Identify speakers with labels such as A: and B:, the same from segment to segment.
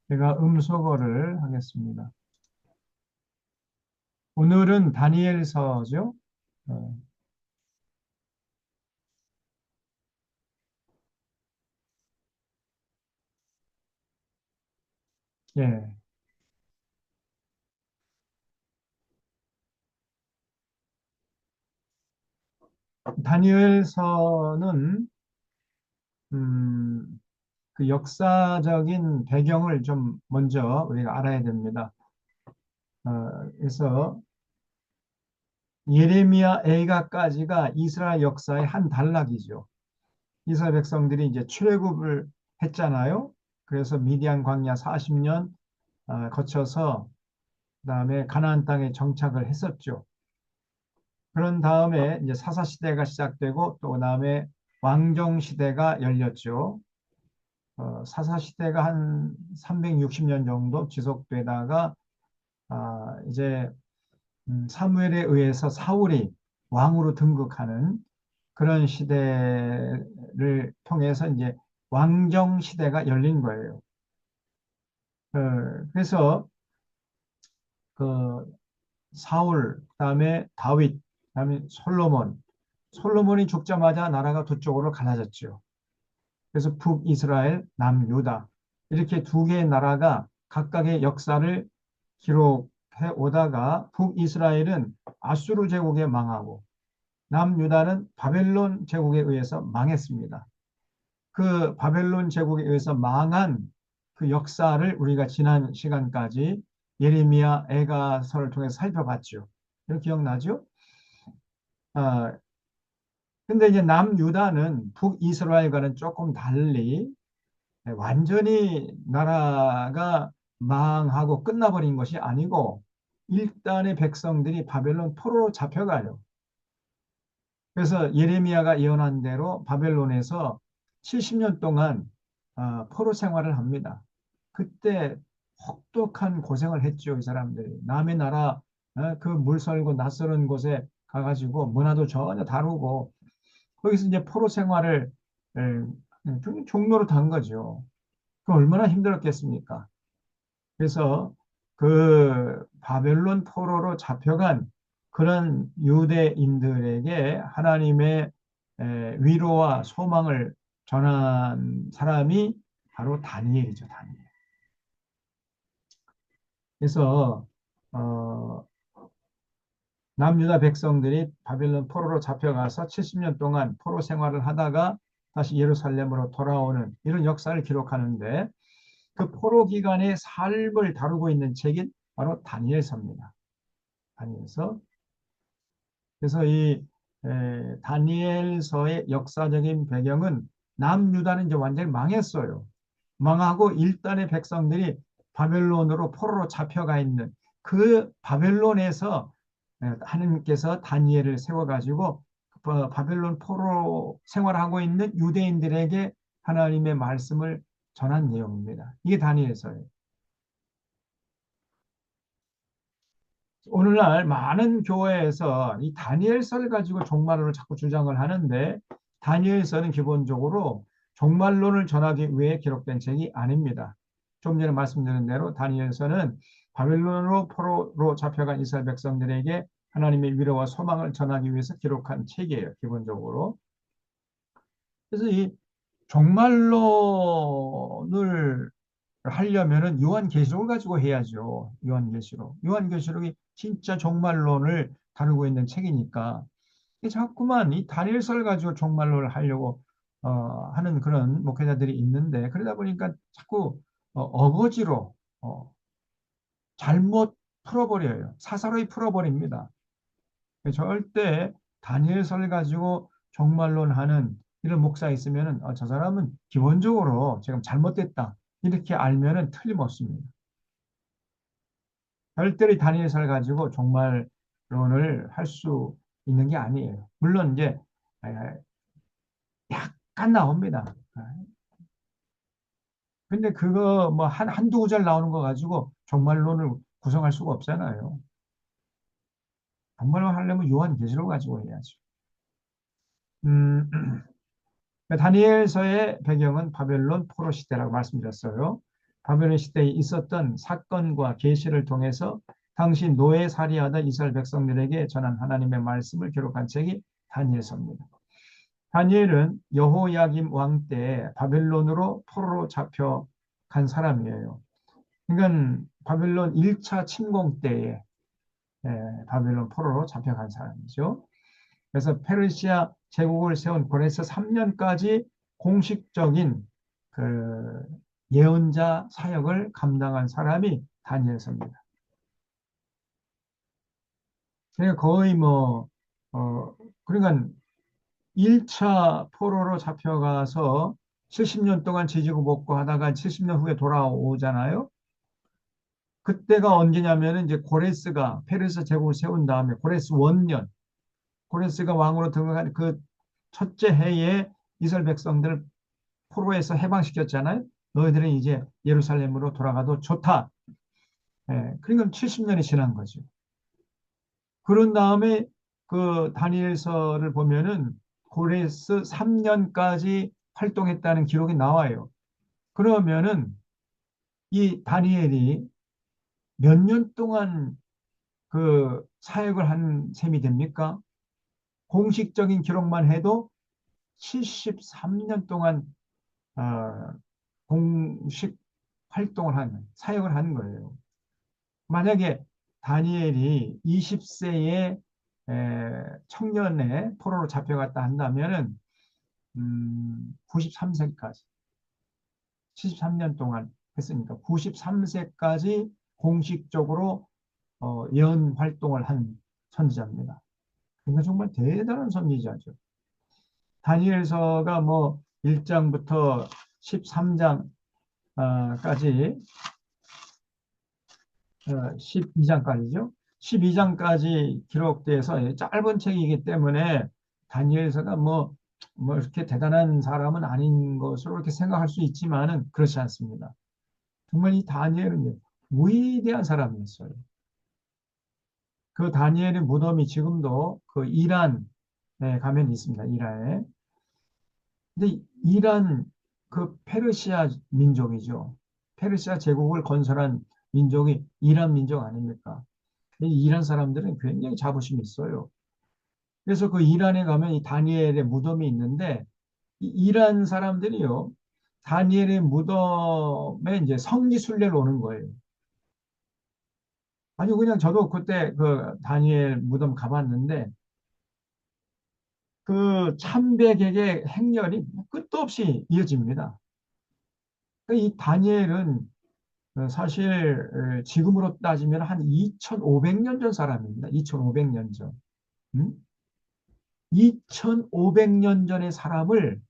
A: 제가 음소거를 하겠습니다. 오늘은 다니엘서죠. 어, 예. 다니엘서는 음, 그 역사적인 배경을 좀 먼저 우리가 알아야 됩니다. 그래서 예레미야 애가까지가 이스라엘 역사의 한 단락이죠. 이스라엘 백성들이 이제 출애굽을 했잖아요. 그래서 미디안 광야 40년 거쳐서 그다음에 가나안 땅에 정착을 했었죠. 그런 다음에 이제 사사 시대가 시작되고 또 그다음에 왕정 시대가 열렸죠. 사사 시대가 한 360년 정도 지속되다가 이제 사무엘에 의해서 사울이 왕으로 등극하는 그런 시대를 통해서 이제 왕정 시대가 열린 거예요. 그래서 그 사울, 그다음에 다윗, 그다음에 솔로몬이 죽자마자 나라가 두 쪽으로 갈라졌죠. 그래서 북이스라엘, 남유다 이렇게 두 개의 나라가 각각의 역사를 기록해 오다가 북이스라엘은 아수르 제국에 망하고 남유다는 바벨론 제국에 의해서 망했습니다. 그 바벨론 제국에 의해서 망한 그 역사를 우리가 지난 시간까지 예레미야 애가서를 통해서 살펴봤죠. 이거 기억나죠? 아, 근데 이제 남유다는 북이스라엘과는 조금 달리 완전히 나라가 망하고 끝나버린 것이 아니고 일단의 백성들이 바벨론 포로로 잡혀가요. 그래서 예레미야가 예언한 대로 바벨론에서 70년 동안 포로 생활을 합니다. 그때 혹독한 고생을 했죠, 이 사람들이. 남의 나라, 그 물설고 낯설은 곳에 가가지고 문화도 전혀 다르고 거기서 이제 포로 생활을 종로로 단 거죠. 그 얼마나 힘들었겠습니까? 그래서 그 바벨론 포로로 잡혀간 그런 유대인들에게 하나님의 위로와 소망을 전한 사람이 바로 다니엘이죠, 다니엘. 그래서 어, 남유다 백성들이 바벨론 포로로 잡혀가서 70년 동안 포로 생활을 하다가 다시 예루살렘으로 돌아오는 이런 역사를 기록하는데 그 포로 기간의 삶을 다루고 있는 책이 바로 다니엘서입니다. 다니엘서. 그래서 이 다니엘서의 역사적인 배경은 남유다는 이제 완전히 망했어요. 망하고 일단의 백성들이 바벨론으로 포로로 잡혀가 있는 그 바벨론에서 하나님께서 다니엘을 세워가지고 바벨론 포로 생활하고 있는 유대인들에게 하나님의 말씀을 전한 내용입니다. 이게 다니엘서예요. 오늘날 많은 교회에서 이 다니엘서를 가지고 종말론을 자꾸 주장을 하는데 다니엘서는 기본적으로 종말론을 전하기 위해 기록된 책이 아닙니다. 좀 전에 말씀드린 대로 다니엘서는 바벨론으로 포로로 잡혀간 이스라엘 백성들에게 하나님의 위로와 소망을 전하기 위해서 기록한 책이에요. 기본적으로. 그래서 이 종말론을 하려면은 요한계시록을 가지고 해야죠. 요한계시록. 요한계시록이 진짜 종말론을 다루고 있는 책이니까 자꾸만 이 다니엘서를 가지고 종말론을 하려고 하는 그런 목회자들이 있는데 그러다 보니까 자꾸 어거지로 잘못 풀어버려요. 사사로이 풀어버립니다. 절대 다니엘서를 가지고 종말론하는 이런 목사 있으면은 저 사람은 기본적으로 지금 잘못됐다 이렇게 알면은 틀림없습니다. 절대로 다니엘서를 가지고 종말론을 할 수 있는 게 아니에요. 물론 이제 약간 나옵니다. 근데 그거 뭐 한두 구절 나오는 거 가지고 종말론을 구성할 수가 없잖아요. 종말론 하려면 요한계시록 가지고 해야죠. 음, 다니엘서의 배경은 바벨론 포로 시대라고 말씀드렸어요. 바벨론 시대에 있었던 사건과 계시를 통해서 당시 노예살이하던 이스라엘 백성들에게 전한 하나님의 말씀을 기록한 책이 다니엘서입니다. 다니엘은 여호야김 왕 때 바벨론으로 포로로 잡혀간 사람이에요. 그러니까 바벨론 1차 침공 때에 바벨론 포로로 잡혀간 사람이죠. 그래서 페르시아 제국을 세운 고레스 3년까지 공식적인 그 예언자 사역을 감당한 사람이 다니엘서입니다. 그러니까 거의 그러니까 1차 포로로 잡혀가서 70년 동안 지지고 볶고 하다가 70년 후에 돌아오잖아요. 그때가 언제냐면은 이제 고레스가 페르시아 제국을 세운 다음에 고레스 원년, 고레스가 왕으로 등극한 그 첫째 해에 이스라엘 백성들을 포로에서 해방시켰잖아요. 너희들은 이제 예루살렘으로 돌아가도 좋다. 그러니까 70년이 지난 거죠. 그런 다음에 그 다니엘서를 보면은 고레스 3년까지 활동했다는 기록이 나와요. 그러면은 이 다니엘이 몇 년 동안 그 사역을 한 셈이 됩니까? 공식적인 기록만 해도 73년 동안 어, 공식 활동을 사역을 하는 거예요. 만약에 다니엘이 20세의 청년에 포로로 잡혀갔다 한다면은 93세까지 73년 동안 했으니까 93세까지 공식적으로 예언 활동을 한 선지자입니다. 그러니까 정말 대단한 선지자죠. 다니엘서가 뭐 1장부터 13장까지 12장까지죠. 12장까지 기록돼서 짧은 책이기 때문에 다니엘서가 뭐 이렇게 대단한 사람은 아닌 것으로 이렇게 생각할 수 있지만은 그렇지 않습니다. 정말 이 다니엘은 위대한 사람이었어요. 그 다니엘의 무덤이 지금도 그 이란에 가면 있습니다. 이란에. 근데 이란 그 페르시아 민족이죠. 페르시아 제국을 건설한 민족이 이란 민족 아닙니까? 이 이란 사람들은 굉장히 자부심이 있어요. 그래서 그 이란에 가면 이 다니엘의 무덤이 있는데 이 이란 사람들이요. 다니엘의 무덤에 이제 성지 순례를 오는 거예요. 아니 그냥 저도 그때 그 다니엘 무덤 가봤는데 그 참배객의 행렬이 끝도 없이 이어집니다. 이 다니엘은 사실 지금으로 따지면 한 2500년 전 사람입니다. 2500년 전. 2500년 전의 사람을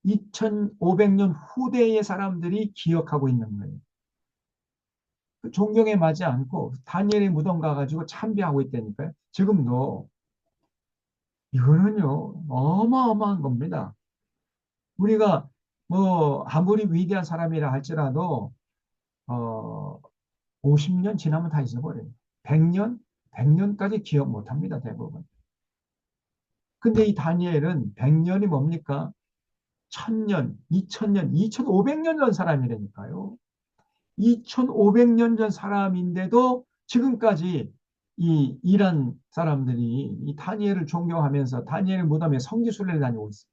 A: 2500년 후대의 사람들이 기억하고 있는 거예요. 그 존경에 맞지 않고 다니엘의 무덤 가가지고 참배하고 있다니까요. 지금도 이거는요 어마어마한 겁니다. 우리가 뭐 아무리 위대한 사람이라 할지라도 어 50년 지나면 다 잊어버려요. 100년, 100년까지 기억 못합니다 대부분. 근데 이 다니엘은 100년이 뭡니까? 1000년, 2000년, 2500년 전 사람이라니까요. 2500년 전 사람인데도 지금까지 이 이란 사람들이 이 다니엘을 존경하면서 다니엘의 무덤에 성지순례를 다니고 있어요.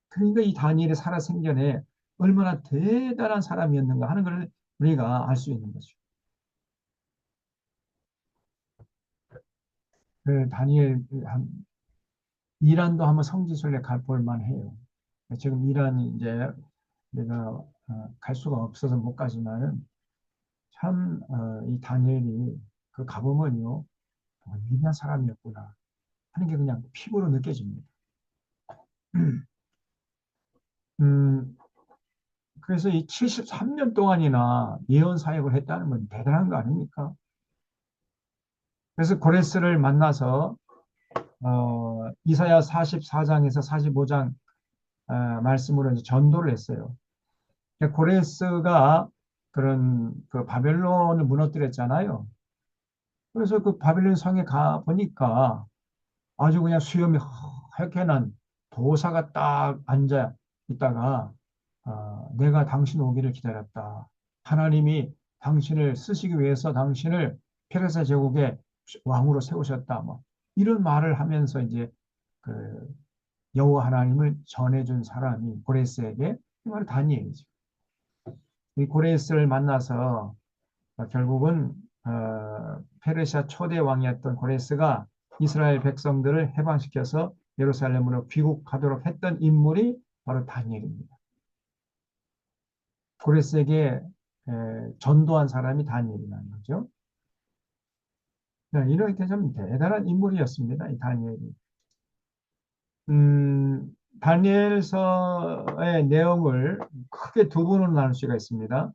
A: 그러니까 이 다니엘의 살아생전에 얼마나 대단한 사람이었는가 하는 걸 우리가 알 수 있는 거죠. 그 다니엘 이란도 한번 성지순례 가볼 만해요. 지금 이란이 이제 내가 갈 수가 없어서 못 가지만은 참 이 다니엘이 그 가보면요 위대한 사람이었구나 하는 게 그냥 피부로 느껴집니다. 음, 그래서 이 73년 동안이나 예언 사역을 했다는 건 대단한 거 아닙니까? 그래서 고레스를 만나서 이사야 44장에서 45장 말씀으로 이제 전도를 했어요. 그러니까 고레스가 그런 그 바벨론을 무너뜨렸잖아요. 그래서 그 바벨론 성에 가 보니까 아주 그냥 수염이 하얗게 난 도사가 딱 앉아 있다가 내가 당신 오기를 기다렸다. 하나님이 당신을 쓰시기 위해서 당신을 페르시아 제국의 왕으로 세우셨다. 뭐 이런 말을 하면서 이제 그 여호와 하나님을 전해준 사람이 고레스에게 이 말이 다니엘이죠. 이 고레스를 만나서 결국은 페르시아 초대 왕이었던 고레스가 이스라엘 백성들을 해방시켜서 예루살렘으로 귀국하도록 했던 인물이 바로 다니엘입니다. 고레스에게 전도한 사람이 다니엘이라는 거죠. 네, 이렇게 좀 대단한 인물이었습니다. 이 다니엘이. 다니엘서의 내용을 크게 두 부분으로 나눌 수가 있습니다.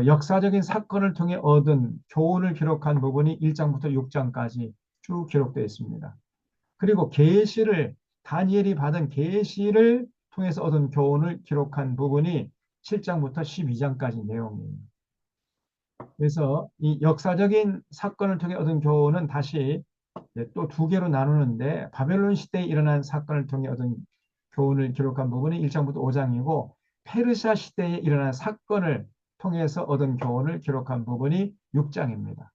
A: 역사적인 사건을 통해 얻은 교훈을 기록한 부분이 1장부터 6장까지 쭉 기록되어 있습니다. 그리고 계시를 다니엘이 받은 계시를 통해서 얻은 교훈을 기록한 부분이 7장부터 12장까지 내용이에요. 그래서 이 역사적인 사건을 통해 얻은 교훈은 다시 또 두 개로 나누는데 바벨론 시대에 일어난 사건을 통해 얻은 교훈을 기록한 부분이 1장부터 5장이고 페르시아 시대에 일어난 사건을 통해서 얻은 교훈을 기록한 부분이 6장입니다.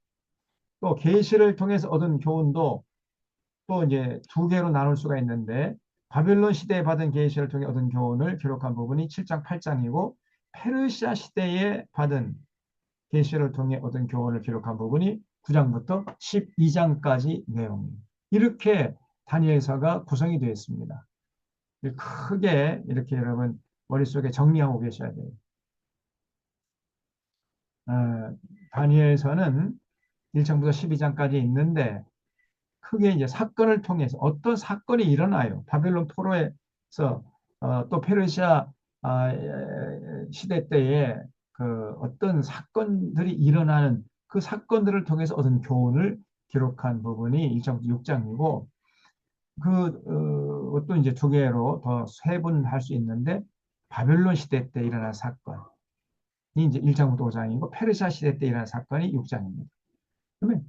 A: 또 계시를 통해서 얻은 교훈도 또 이제 두 개로 나눌 수가 있는데 바벨론 시대에 받은 계시를 통해 얻은 교훈을 기록한 부분이 7장, 8장이고 페르시아 시대에 받은 계시를 통해 얻은 교훈을 기록한 부분이 9장부터 12장까지 내용입니다. 이렇게 다니엘서가 구성이 되어 있습니다. 크게 이렇게 여러분 머릿속에 정리하고 계셔야 돼요. 다니엘서는 1장부터 12장까지 있는데 크게 이제 사건을 통해서 어떤 사건이 일어나요. 바벨론 포로에서 또 페르시아 시대 때에 그 어떤 사건들이 일어나는 그 사건들을 통해서 얻은 교훈을 기록한 부분이 1장부터 6장이고 또 이제 두 개로 더 세분할 수 있는데 바벨론 시대 때 일어난 사건이 이제 1장부터 5장이고 페르시아 시대 때 일어난 사건이 6장입니다. 그러면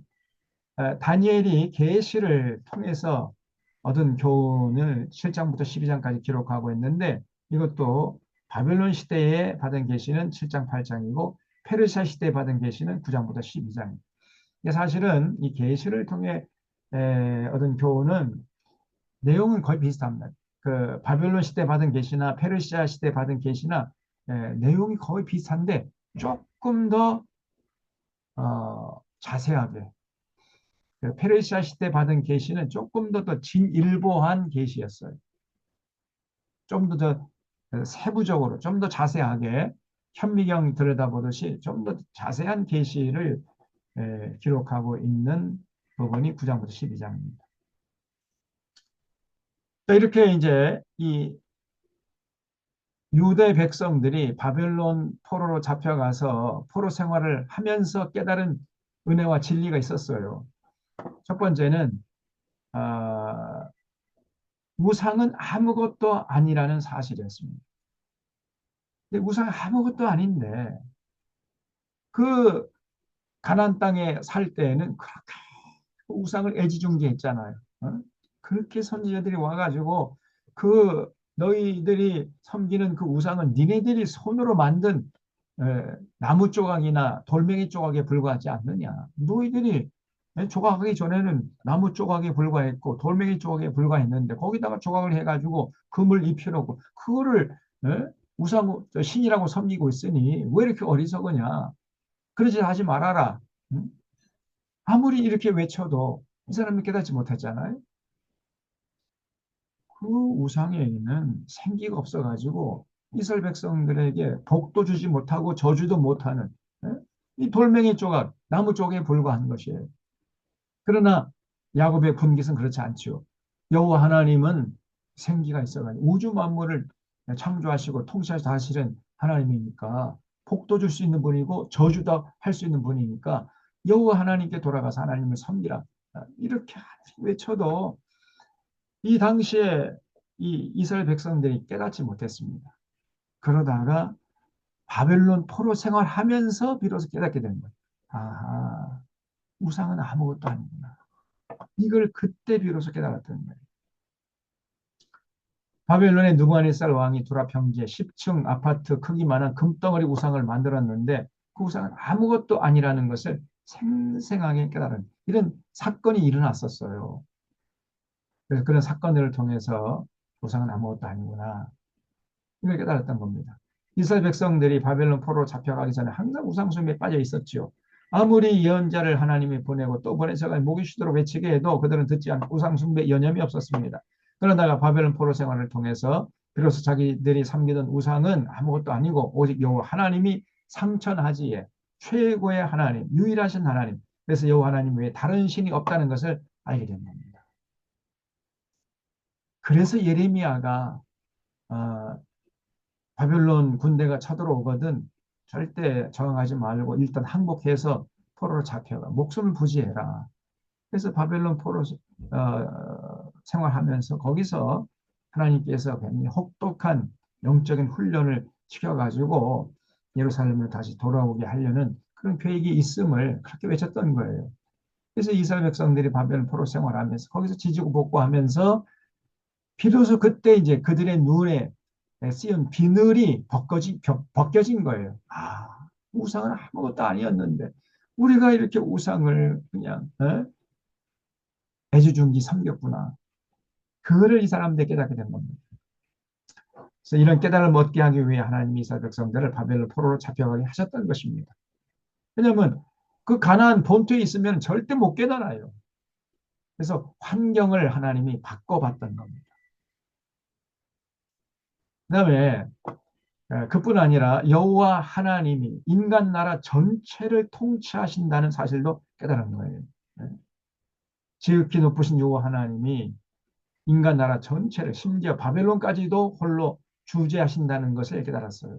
A: 다니엘이 계시를 통해서 얻은 교훈을 7장부터 12장까지 기록하고 있는데 이것도 바벨론 시대에 받은 계시는 7장, 8장이고 페르시아 시대에 받은 계시는 9장부터 12장입니다. 사실은 이 계시를 통해 얻은 교훈은 내용은 거의 비슷합니다. 그 바벨론 시대 받은 계시나 페르시아 시대 받은 계시나 내용이 거의 비슷한데 조금 더 자세하게 페르시아 시대 받은 계시는 조금 더 진일보한 계시였어요. 좀 더 세부적으로, 좀 더 자세하게 현미경 들여다보듯이 좀 더 자세한 계시를 기록하고 있는 부분이 9장부터 12장입니다. 이렇게 이제 이 유대 백성들이 바벨론 포로로 잡혀가서 포로 생활을 하면서 깨달은 은혜와 진리가 있었어요. 첫 번째는 우상은 아무것도 아니라는 사실이었습니다. 근데 우상은 아무것도 아닌데 그 가나안 땅에 살 때에는 그렇게 우상을 애지중지했잖아요. 그렇게 선지자들이 와가지고 그 너희들이 섬기는 그 우상은 니네들이 손으로 만든 나무 조각이나 돌멩이 조각에 불과하지 않느냐. 너희들이 조각하기 전에는 나무 조각에 불과했고 돌멩이 조각에 불과했는데 거기다가 조각을 해가지고 금을 입혀놓고 그거를 우상 신이라고 섬기고 있으니 왜 이렇게 어리석으냐. 그러지 하지 말아라. 응? 아무리 이렇게 외쳐도 이 사람이 깨닫지 못했잖아요. 그 우상에는 생기가 없어가지고 이스라엘 백성들에게 복도 주지 못하고 저주도 못하는 이 돌멩이 조각, 나무 조각에 불과한 것이에요. 그러나 야곱의 분깃은 그렇지 않죠. 여호와 하나님은 생기가 있어가지고 우주 만물을 창조하시고 통치하시는 하나님이니까 복도 줄 수 있는 분이고 저주도 할 수 있는 분이니까 여호와 하나님께 돌아가서 하나님을 섬기라. 이렇게 외쳐도 이 당시에 이 이스라엘 백성들이 깨닫지 못했습니다. 그러다가 바벨론 포로 생활하면서 비로소 깨닫게 된 거예요. 아하, 우상은 아무것도 아니구나. 이걸 그때 비로소 깨달았던 거예요. 바벨론의 느부갓네살 왕이 두랍 형제 10층 아파트 크기만한 금덩어리 우상을 만들었는데 그 우상은 아무것도 아니라는 것을 생생하게 깨달은 이런 사건이 일어났었어요. 그래서 그런 사건들을 통해서 우상은 아무것도 아니구나. 이걸 깨달았던 겁니다. 이스라엘 백성들이 바벨론 포로로 잡혀가기 전에 항상 우상숭배에 빠져 있었지요. 아무리 예언자를 하나님이 보내고 또 보내서가 목이 쉬도록 외치게 해도 그들은 듣지 않고 우상숭배 여념이 없었습니다. 그러다가 바벨론 포로 생활을 통해서 비로소 자기들이 섬기던 우상은 아무것도 아니고 오직 여호와 하나님이 상천하지에 최고의 하나님, 유일하신 하나님, 그래서 여호와 하나님 외에 다른 신이 없다는 것을 알게 된 겁니다. 그래서 예레미야가 바벨론 군대가 쳐들어오거든 절대 저항하지 말고 일단 항복해서 포로로 잡혀가 목숨을 부지해라. 그래서 바벨론 포로 생활하면서 거기서 하나님께서 굉장히 혹독한 영적인 훈련을 시켜가지고 예루살렘을 다시 돌아오게 하려는 그런 계획이 있음을 그렇게 외쳤던 거예요. 그래서 이스라엘 백성들이 바벨론 포로 생활하면서 거기서 지지고 볶고하면서 비로소 그때 이제 그들의 눈에 씌운 비늘이 벗겨진 거예요. 아, 우상은 아무것도 아니었는데 우리가 이렇게 우상을 그냥 애지중지 섬겼구나. 그거를 이 사람들이 깨닫게 된 겁니다. 그래서 이런 깨달음을 얻게 하기 위해 하나님이 이스라엘 백성들을 바벨론 포로로 잡혀가게 하셨던 것입니다. 왜냐하면 그 가나안 본토에 있으면 절대 못 깨달아요. 그래서 환경을 하나님이 바꿔봤던 겁니다. 그다음에 그뿐 아니라 여호와 하나님이 인간 나라 전체를 통치하신다는 사실도 깨달은 거예요. 네. 지극히 높으신 여호와 하나님이 인간 나라 전체를 심지어 바벨론까지도 홀로 주재하신다는 것을 깨달았어요.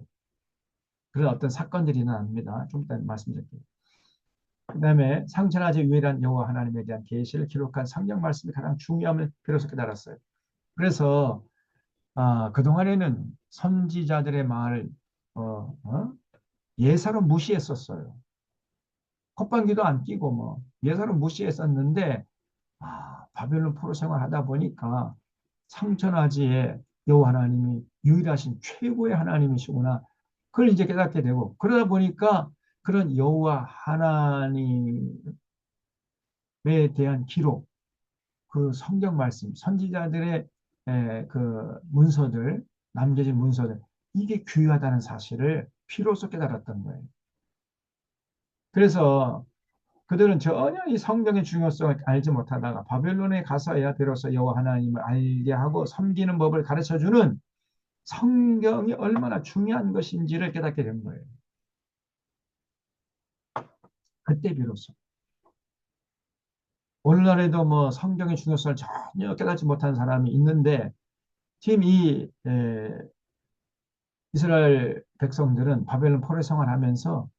A: 그런 어떤 사건들이 일어납니다. 좀 이따 말씀드릴게요. 그다음에 상천하지 유일한 여호와 하나님에 대한 계시를 기록한 성경 말씀이 가장 중요함을 비로소 깨달았어요. 그래서 그동안에는 선지자들의 말을 예사로 무시했었어요. 콧방귀도 안 끼고 뭐 예사로 무시했었는데 바벨론 포로 생활하다 보니까 상천하지에 여호와 하나님이 유일하신 최고의 하나님이시구나. 그걸 이제 깨닫게 되고 그러다 보니까 그런 여호와 하나님에 대한 기록, 그 성경 말씀, 선지자들의 그 문서들, 남겨진 문서들 이게 귀하다는 사실을 비로소 깨달았던 거예요. 그래서 그들은 전혀 이 성경의 중요성을 알지 못하다가 바벨론에 가서야 비로소 여호와 하나님을 알게 하고 섬기는 법을 가르쳐주는 성경이 얼마나 중요한 것인지를 깨닫게 된 거예요. 그때 비로소. 오늘날에도 뭐 성경의 중요성을 전혀 깨닫지 못한 사람이 있는데 지금 이 이스라엘 백성들은 바벨론 포로 생활하면서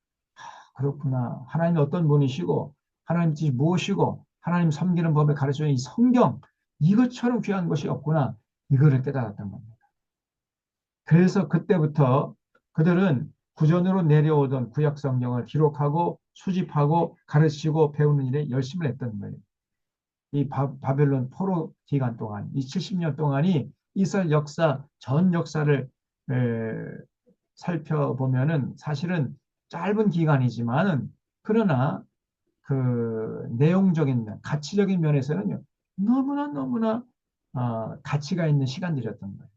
A: 그렇구나. 하나님이 어떤 분이시고 하나님 뜻이 무엇이고 하나님 섬기는 법을 가르쳐주는 이 성경 이것처럼 귀한 것이 없구나. 이거를 깨달았던 겁니다. 그래서 그때부터 그들은 구전으로 내려오던 구약 성경을 기록하고 수집하고 가르치고 배우는 일에 열심을 했던 거예요. 이 바벨론 포로 기간 동안, 이 70년 동안이 이스라엘 역사, 전 역사를 에, 살펴보면은 사실은 짧은 기간이지만은 그러나 그 내용적인 면, 가치적인 면에서는요 너무나 너무나 가치가 있는 시간들이었던 거예요.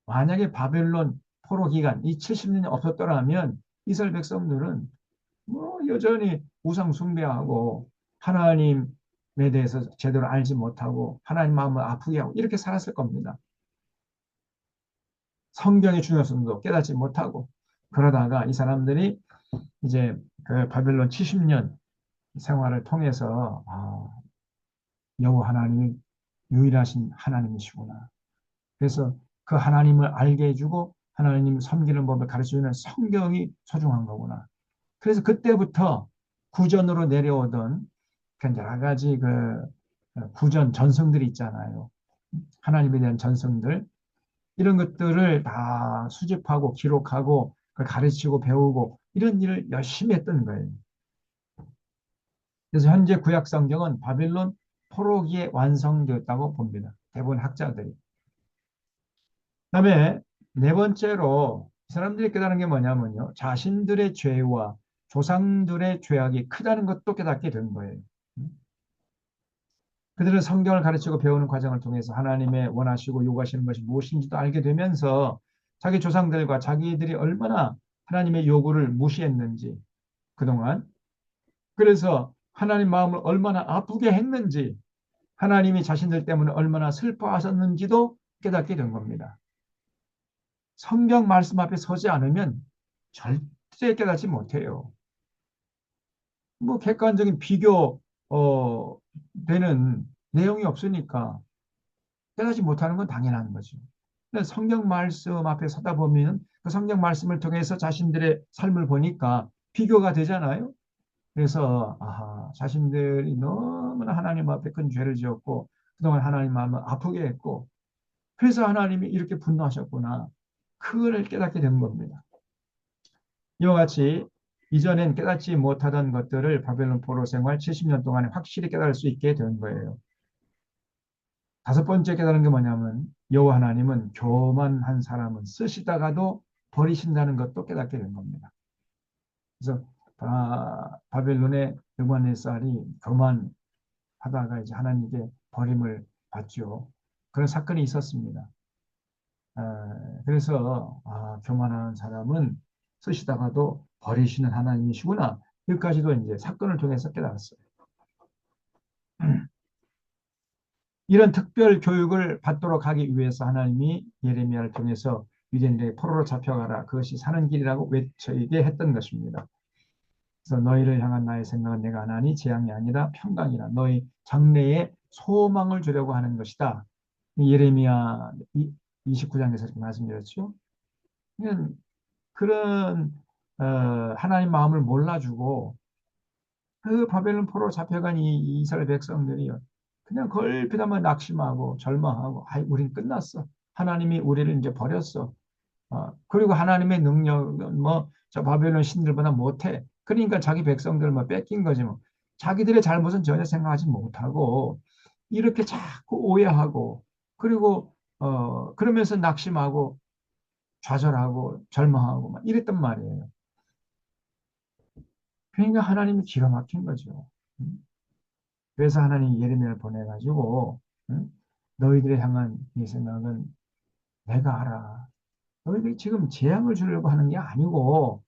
A: 만약에 바벨론 포로 기간 이 70년이 없었더라면 이스라엘 백성들은 뭐 여전히 우상 숭배하고 하나님에 대해서 제대로 알지 못하고 하나님 마음을 아프게 하고 이렇게 살았을 겁니다. 성경의 중요성도 깨닫지 못하고 그러다가 이 사람들이 이제 그 바벨론 70년 생활을 통해서 여호와 하나님이 유일하신 하나님이시구나. 그래서 그 하나님을 알게 해주고 하나님 섬기는 법을 가르쳐주는 성경이 소중한 거구나. 그래서 그때부터 구전으로 내려오던 여러 가지 그 구전 전성들이 있잖아요. 하나님에 대한 전성들 이런 것들을 다 수집하고 기록하고 가르치고 배우고 이런 일을 열심히 했던 거예요. 그래서 현재 구약 성경은 바빌론 포로기에 완성되었다고 봅니다. 대부분 학자들이. 그다음에 네 번째로 이 사람들이 깨달은 게 뭐냐면요. 자신들의 죄와 조상들의 죄악이 크다는 것도 깨닫게 된 거예요. 그들은 성경을 가르치고 배우는 과정을 통해서 하나님의 원하시고 요구하시는 것이 무엇인지도 알게 되면서 자기 조상들과 자기들이 얼마나 하나님의 요구를 무시했는지 그동안 그래서 하나님 마음을 얼마나 아프게 했는지 하나님이 자신들 때문에 얼마나 슬퍼하셨는지도 깨닫게 된 겁니다. 성경 말씀 앞에 서지 않으면 절대 깨닫지 못해요. 뭐 객관적인 비교 되는 내용이 없으니까 깨닫지 못하는 건 당연한 거죠. 근데 성경 말씀 앞에 서다 보면 그 성경 말씀을 통해서 자신들의 삶을 보니까 비교가 되잖아요. 그래서 자신들이 너무나 하나님 앞에 큰 죄를 지었고 그동안 하나님 마음을 아프게 했고 그래서 하나님이 이렇게 분노하셨구나. 그걸 깨닫게 된 겁니다. 이와 같이 이전엔 깨닫지 못하던 것들을 바벨론 포로 생활 70년 동안에 확실히 깨달을 수 있게 된 거예요. 다섯 번째 깨달은 게 뭐냐면 여호와 하나님은 교만한 사람은 쓰시다가도 버리신다는 것도 깨닫게 된 겁니다. 그래서 바벨론의 느부갓네살이 교만하다가 이제 하나님께 버림을 받죠. 그런 사건이 있었습니다. 그래서 교만한 사람은 쓰시다가도 버리시는 하나님이시구나. 여기까지도 이제 사건을 통해서 깨달았어요. 이런 특별 교육을 받도록 하기 위해서 하나님이 예레미야를 통해서 유대인들에게 포로로 잡혀가라. 그것이 사는 길이라고 외쳐이게 했던 것입니다. 그래서 너희를 향한 나의 생각은 내가 하나니 재앙이 아니라 평강이라. 너희 장래에 소망을 주려고 하는 것이다. 예레미야 29장에서 이렇게 말씀드렸죠. 그런 하나님 마음을 몰라주고 그 바벨론 포로 잡혀간 이 이스라엘 백성들이요. 그냥 걸핏하면 낙심하고 절망하고 우린 끝났어. 하나님이 우리를 이제 버렸어. 그리고 하나님의 능력은 뭐 저 바벨론 신들보다 못해. 그러니까 자기 백성들 뭐 뺏긴 거지 뭐. 자기들의 잘못은 전혀 생각하지 못하고 이렇게 자꾸 오해하고 그리고 그러면서 낙심하고 좌절하고 절망하고 막 이랬단 말이에요. 그러니까 하나님이 기가 막힌 거죠. 그래서 하나님이 예레미야를 보내가지고 너희들을 향한 이 생각은 내가 알아. 너희들이 지금 재앙을 주려고 하는 게 아니고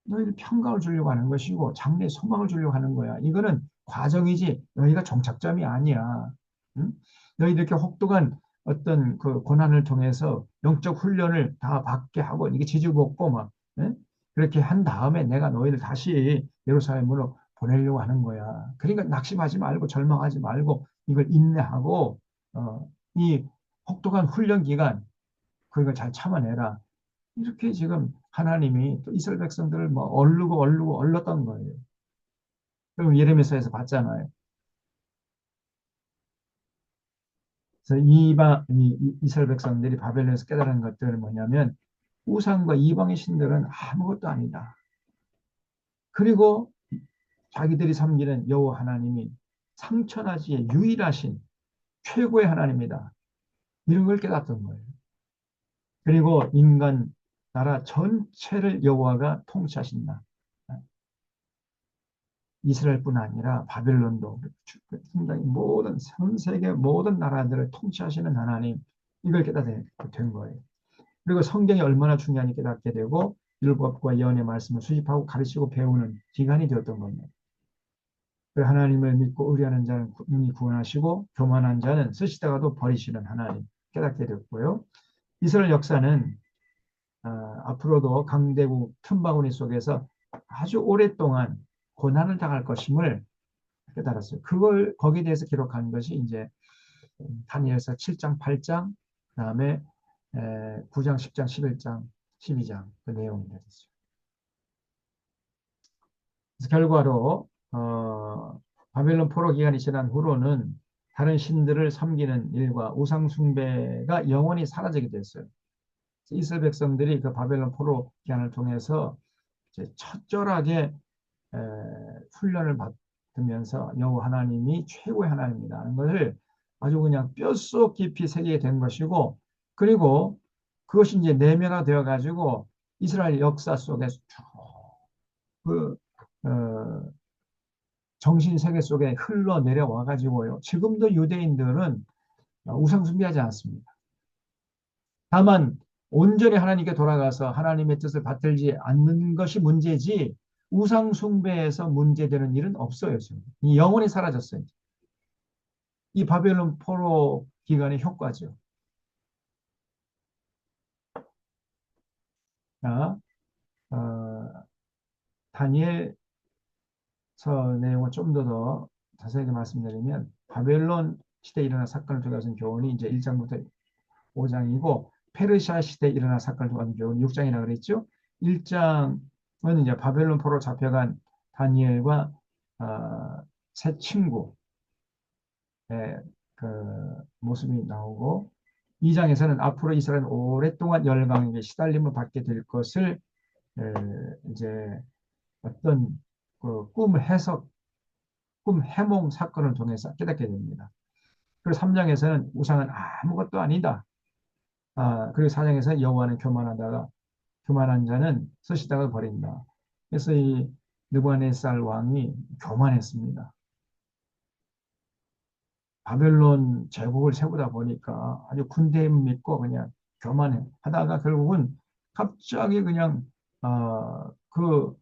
A: 너희들 평강을 주려고 하는 것이고 장래에 소망을 주려고 하는 거야. 이거는 과정이지 너희가 종착점이 아니야. 응? 너희들 이렇게 혹독한 어떤 그 고난을 통해서 영적 훈련을 다 받게 하고 이게 지지고 볶고 막 응? 그렇게 한 다음에 내가 너희를 다시 예루살렘으로 보내려고 하는 거야. 그러니까 낙심하지 말고 절망하지 말고 이걸 인내하고 이 혹독한 훈련 기간 그걸 잘 참아내라. 이렇게 지금 하나님이 또 이스라엘 백성들을 뭐 얼르고 얼렀던 거예요. 그럼 예레미야서에서 봤잖아요. 그래서 이스라엘 백성들이 바벨론에서 깨달은 것들은 뭐냐면 우상과 이방의 신들은 아무것도 아니다. 그리고 자기들이 섬기는 여호와 하나님이 삼천하지의 유일하신 최고의 하나님이다. 이런 걸 깨닫던 거예요. 그리고 인간 나라 전체를 여호와가 통치하신다. 이스라엘뿐 아니라 바벨론도 상당히 모든 전 세계 모든 나라들을 통치하시는 하나님 이걸 깨닫게 된 거예요. 그리고 성경이 얼마나 중요한지 깨닫게 되고 율법과 예언의 말씀을 수집하고 가르치고 배우는 기간이 되었던 겁니다. 하나님을 믿고 의뢰하는 자는 능히 구원하시고 교만한 자는 쓰시다가도 버리시는 하나님 깨닫게 됐고요. 이스라엘 역사는 앞으로도 강대국 틈바구니 속에서 아주 오랫동안 고난을 당할 것임을 깨달았어요. 그걸 거기에 대해서 기록한 것이 이제 다니엘서 7장, 8장, 그다음에 9장, 10장, 11장, 12장 그 내용이 되겠어요. 그래서 결과로 바벨론 포로 기간이 지난 후로는 다른 신들을 섬기는 일과 우상 숭배가 영원히 사라지게 됐어요. 이스라엘 백성들이 그 바벨론 포로 기간을 통해서 철저하게 훈련을 받으면서 여호와 하나님이 최고의 하나님이라는 것을 아주 그냥 뼛속 깊이 새기게 된 것이고 그리고 그것이 이제 내면화되어 가지고 이스라엘 역사 속에 쭉 그, 어, 정신 세계 속에 흘러 내려와 가지고요. 지금도 유대인들은 우상 숭배하지 않습니다. 다만 온전히 하나님께 돌아가서 하나님의 뜻을 받들지 않는 것이 문제지 우상 숭배에서 문제되는 일은 없어요. 지금. 이 영혼이 사라졌어요. 이 바벨론 포로 기간의 효과죠. 자, 어, 다니엘서 내용을 좀 더 자세하게 말씀드리면 바벨론 시대에 일어난 사건을 통해서는 교훈이 이제 1장부터 5장이고 페르시아 시대에 일어난 사건을 통해서 교훈 6장이라고 그랬죠. 1장은 이제 바벨론 포로 잡혀간 다니엘과 새 친구의 그 모습이 나오고 2장에서는 앞으로 이스라엘은 오랫동안 열방에게 시달림을 받게 될 것을 이제 어떤 꿈 해석, 꿈 해몽 사건을 통해서 깨닫게 됩니다. 그리고 3장에서는 우상은 아무것도 아니다. 그리고 4장에서 여호와는 교만하다가 교만한 자는 서시다가 버린다. 그래서 이 느부갓네살 왕이 교만했습니다. 바벨론 제국을 세우다 보니까 아주 군대임 믿고 그냥 교만해 하다가 결국은 갑자기 그냥 그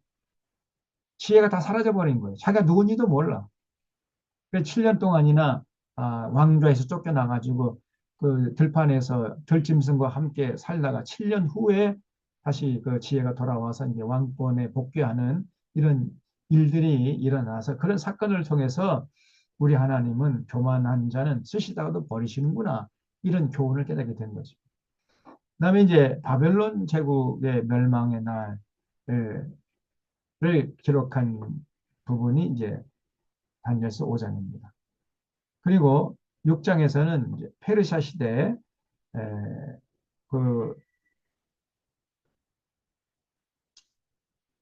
A: 지혜가 다 사라져 버린 거예요. 자기가 누군지도 몰라. 그래서 7년 동안이나 왕좌에서 쫓겨나가지고 그 들판에서 들짐승과 함께 살다가 7년 후에 다시 그 지혜가 돌아와서 이제 왕권에 복귀하는 이런 일들이 일어나서 그런 사건을 통해서 우리 하나님은 교만한 자는 쓰시다가도 버리시는구나 이런 교훈을 깨닫게 된 거죠. 그다음에 이제 바벨론 제국의 멸망의 날을 기록한 부분이 이제 다니엘서 5장입니다. 그리고 6장에서는 이제 페르시아 시대에 그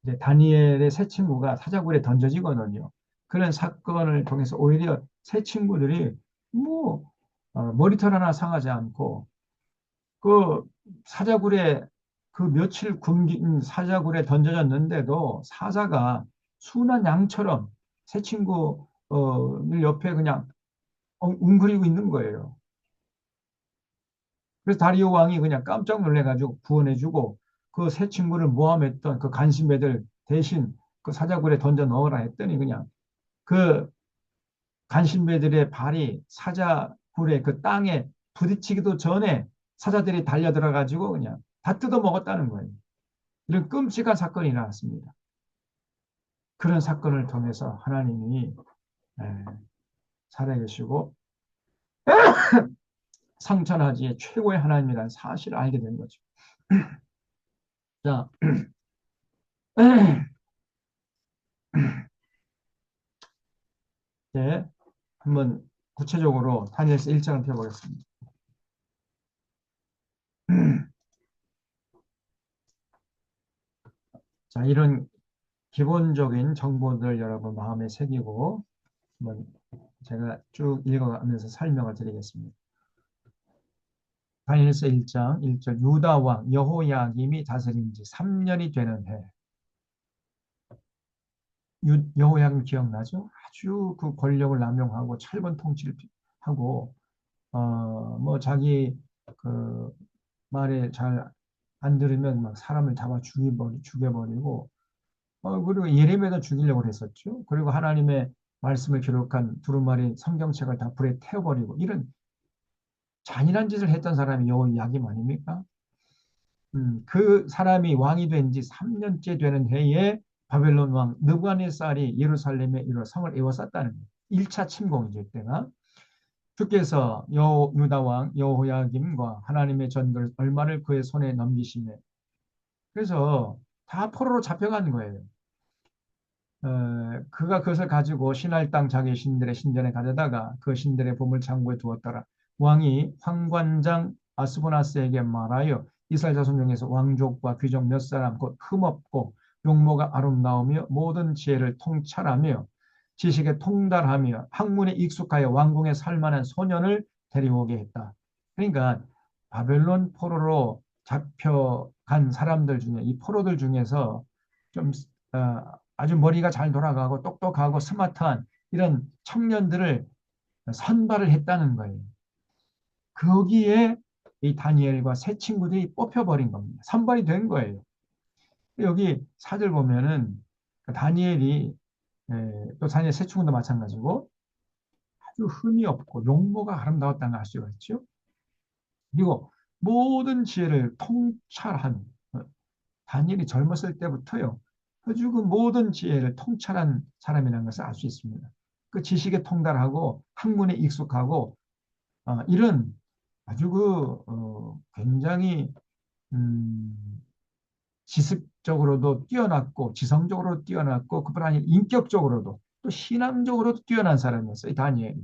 A: 이제 다니엘의 새 친구가 사자굴에 던져지거든요. 그런 사건을 통해서 오히려 새 친구들이 뭐 머리털 하나 상하지 않고 그 사자굴에 그 며칠 굶긴 사자굴에 던져졌는데도 사자가 순한 양처럼 새 친구 옆에 그냥 웅크리고 있는 거예요. 그래서 다리오 왕이 그냥 깜짝 놀래가지고 구원해주고 그 새 친구를 모함했던 그 간신배들 대신 그 사자굴에 던져 넣으라 했더니 그냥 그 간신배들의 발이 사자굴의 그 땅에 부딪히기도 전에 사자들이 달려들어가지고 그냥 다 뜯어 먹었다는 거예요. 이런 끔찍한 사건이 일어났습니다. 그런 사건을 통해서 하나님이 살아계시고 상천하지의 최고의 하나님이라는 사실을 알게 된 거죠. 자, 이제 한번 구체적으로 다니엘서 1장을 펴보겠습니다. 자, 이런 기본적인 정보들 여러분 마음에 새기고 한번 제가 쭉 읽어가면서 설명을 드리겠습니다. 다니엘서 1장 1절 유다 왕 여호야김이 다스린 지 3년이 되는 해. 여호야김 기억나죠? 아주 그 권력을 남용하고 철권 통치를 하고 뭐 자기 그 말에 잘 안 들으면 막 사람을 잡아 죽여버리고 그리고 예레미야도 죽이려고 했었죠. 그리고 하나님의 말씀을 기록한 두루마리 성경책을 다 불에 태워버리고 이런 잔인한 짓을 했던 사람이 여호야김 아닙니까? 그 사람이 왕이 된 지 3년째 되는 해에 바벨론 왕 느부갓네살이 예루살렘에 이르러 성을 에워쌌다는 거예요. 1차 침공이죠, 이때가. 주께서 유다 왕 여호야김과 하나님의 전거를 얼마를 그의 손에 넘기시며 그래서 다 포로로 잡혀간 거예요. 그가 그것을 가지고 신할 땅 자기 신들의 신전에 가져다가 그 신들의 보물 창고에 두었더라. 왕이 황관장 아스보나스에게 말하여 이스라엘 자손 중에서 왕족과 귀족 몇 사람 곧 흠없고 용모가 아름다우며 모든 지혜를 통찰하며 지식에 통달하며 학문에 익숙하여 왕궁에 살 만한 소년을 데려오게 했다. 그러니까 바벨론 포로로 잡혀간 사람들 중에 이 포로들 중에서 좀 아주 머리가 잘 돌아가고 똑똑하고 스마트한 이런 청년들을 선발을 했다는 거예요. 거기에 이 다니엘과 세 친구들이 뽑혀버린 겁니다. 선발이 된 거예요. 여기 사절 보면은 그 다니엘이 또 다니엘 세 친구도 마찬가지고 아주 흠이 없고 용모가 아름다웠다는 걸 알 수가 있죠. 그리고 모든 지혜를 통찰한 다니엘이 젊었을 때부터요. 아주 그 모든 지혜를 통찰한 사람이라는 것을 알 수 있습니다. 그 지식에 통달하고 학문에 익숙하고 이런 아주 굉장히 음, 지식적으로도 뛰어났고 지성적으로 뛰어났고 그뿐 아니라 인격적으로도 또 신앙적으로도 뛰어난 사람이었어요. 이 다니엘이.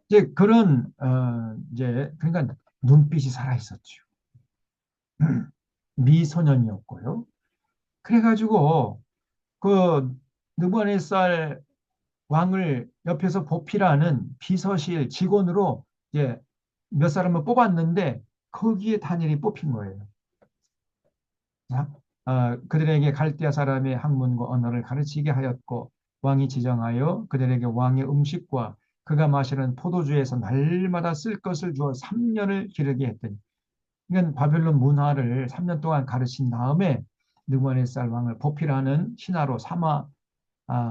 A: 이제 그런 이제 그러니까 눈빛이 살아 있었죠. 미소년이었고요. 그래가지고 그 느부갓네살 왕을 옆에서 보필하는 비서실 직원으로 이제 몇 사람을 뽑았는데 거기에 다니엘이 뽑힌 거예요. 자, 그들에게 갈대아 사람의 학문과 언어를 가르치게 하였고 왕이 지정하여 그들에게 왕의 음식과 그가 마시는 포도주에서 날마다 쓸 것을 주어 3년을 기르게 했더니 그러니까 바벨론 문화를 3년 동안 가르친 다음에 느부갓네살 왕을 보필하는 신하로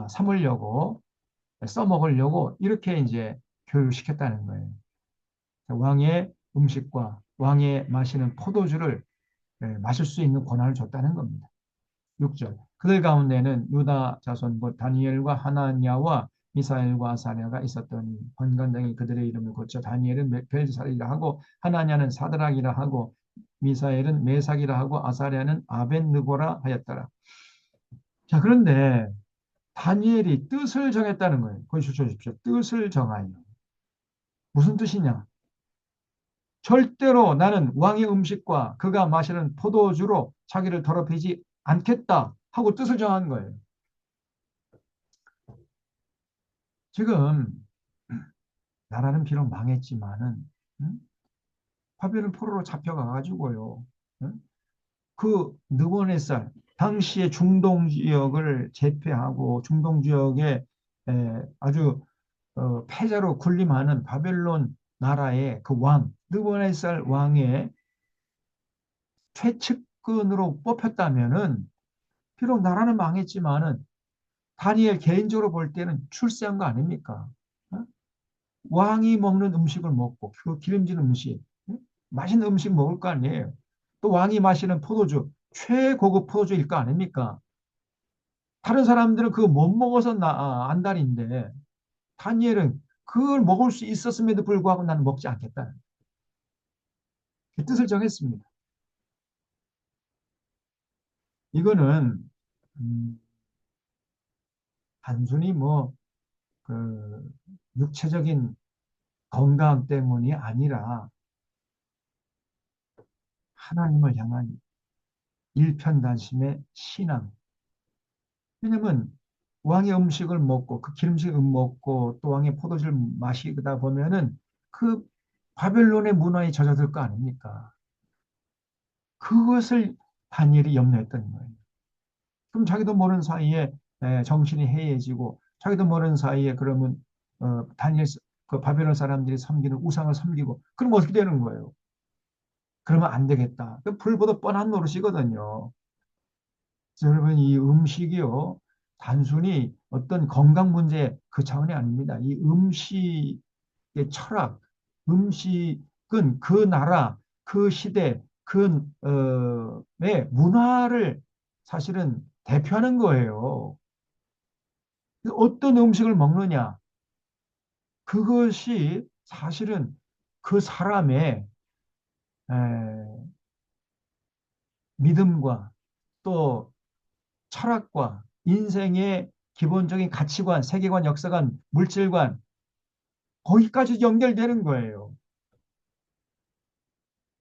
A: 삼으려고 써먹으려고 이렇게 이제 교육시켰다는 거예요. 왕의 음식과 왕의 마시는 포도주를 마실 수 있는 권한을 줬다는 겁니다. 6절. 그들 가운데는 유다 자손 곧 다니엘과 하나냐와 미사엘과 아사랴가 있었더니 번관장이 그들의 이름을 고쳐 다니엘은 벨사리라 하고 하나냐는 사드락이라 하고 미사엘은 메삭이라 하고 아사랴는 아벤느고라 하였더라. 자, 그런데 다니엘이 뜻을 정했다는 거예요. 거기 주십시오. 뜻을 정하여. 무슨 뜻이냐? 절대로 나는 왕의 음식과 그가 마시는 포도주로 자기를 더럽히지 않겠다 하고 뜻을 정한 거예요. 지금 나라는 비록 망했지만은 바벨론 포로로 잡혀가가지고요. 그 느부갓네살 당시의 중동 지역을 제패하고 중동 지역에 아주 패자로 군림하는 바벨론 나라의 그 왕, 느부갓네살 왕의 최측근으로 뽑혔다면은 비록 나라는 망했지만은 다니엘 개인적으로 볼 때는 출세한 거 아닙니까? 어? 왕이 먹는 음식을 먹고 그 기름진 음식, 맛있는 음식 먹을 거 아니에요. 또 왕이 마시는 포도주, 최고급 포도주일 거 아닙니까? 다른 사람들은 그거 못 먹어서 안달인데 다니엘은 그걸 먹을 수 있었음에도 불구하고 나는 먹지 않겠다. 그 뜻을 정했습니다. 이거는 음, 단순히 그 육체적인 건강 때문이 아니라 하나님을 향한 일편단심의 신앙. 왜냐면 왕의 음식을 먹고 그 기름진 먹고 또 왕의 포도주를 마시다 보면은 그 바벨론의 문화에 젖어들 거 아닙니까? 그것을 다니엘이 염려했던 거예요. 그럼 자기도 모르는 사이에 정신이 해이해지고 자기도 모르는 사이에 그러면 다니엘 그 바벨론 사람들이 섬기는 우상을 섬기고 그럼 어떻게 되는 거예요? 그러면 안 되겠다. 그 불보다 뻔한 노릇이거든요. 여러분 이 음식이요 단순히 어떤 건강 문제 그 차원이 아닙니다. 이 음식의 철학, 음식은 그 나라, 그 시대, 그 문화를 사실은 대표하는 거예요. 어떤 음식을 먹느냐 그것이 사실은 그 사람의 에, 믿음과 또 철학과 인생의 기본적인 가치관, 세계관, 역사관, 물질관 거기까지 연결되는 거예요.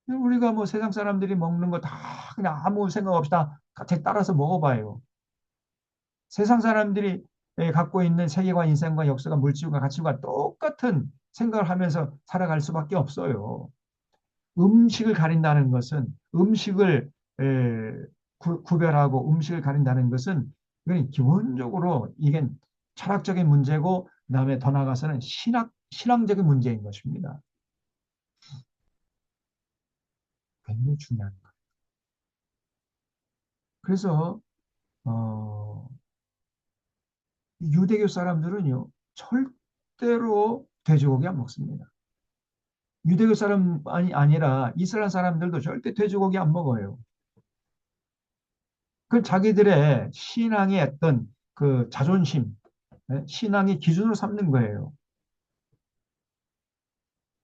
A: 우리가 뭐 세상 사람들이 먹는 거 다 그냥 아무 생각 없이 다 따라서 먹어봐요. 세상 사람들이 갖고 있는 세계관, 인생관, 역사관, 물질관, 가치관 똑같은 생각을 하면서 살아갈 수밖에 없어요. 음식을 가린다는 것은 음식을 에, 구별하고 음식을 가린다는 것은 이건 기본적으로 이게 철학적인 문제고 그다음에 더 나아가서는 신앙적인 문제인 것입니다. 굉장히 중요한 거. 그래서 어, 유대교 사람들은요 절대로 돼지고기 안 먹습니다. 유대교 사람 아니라 이스라엘 사람들도 절대 돼지고기 안 먹어요. 그 자기들의 신앙의 어떤 그 자존심, 신앙의 기준으로 삼는 거예요.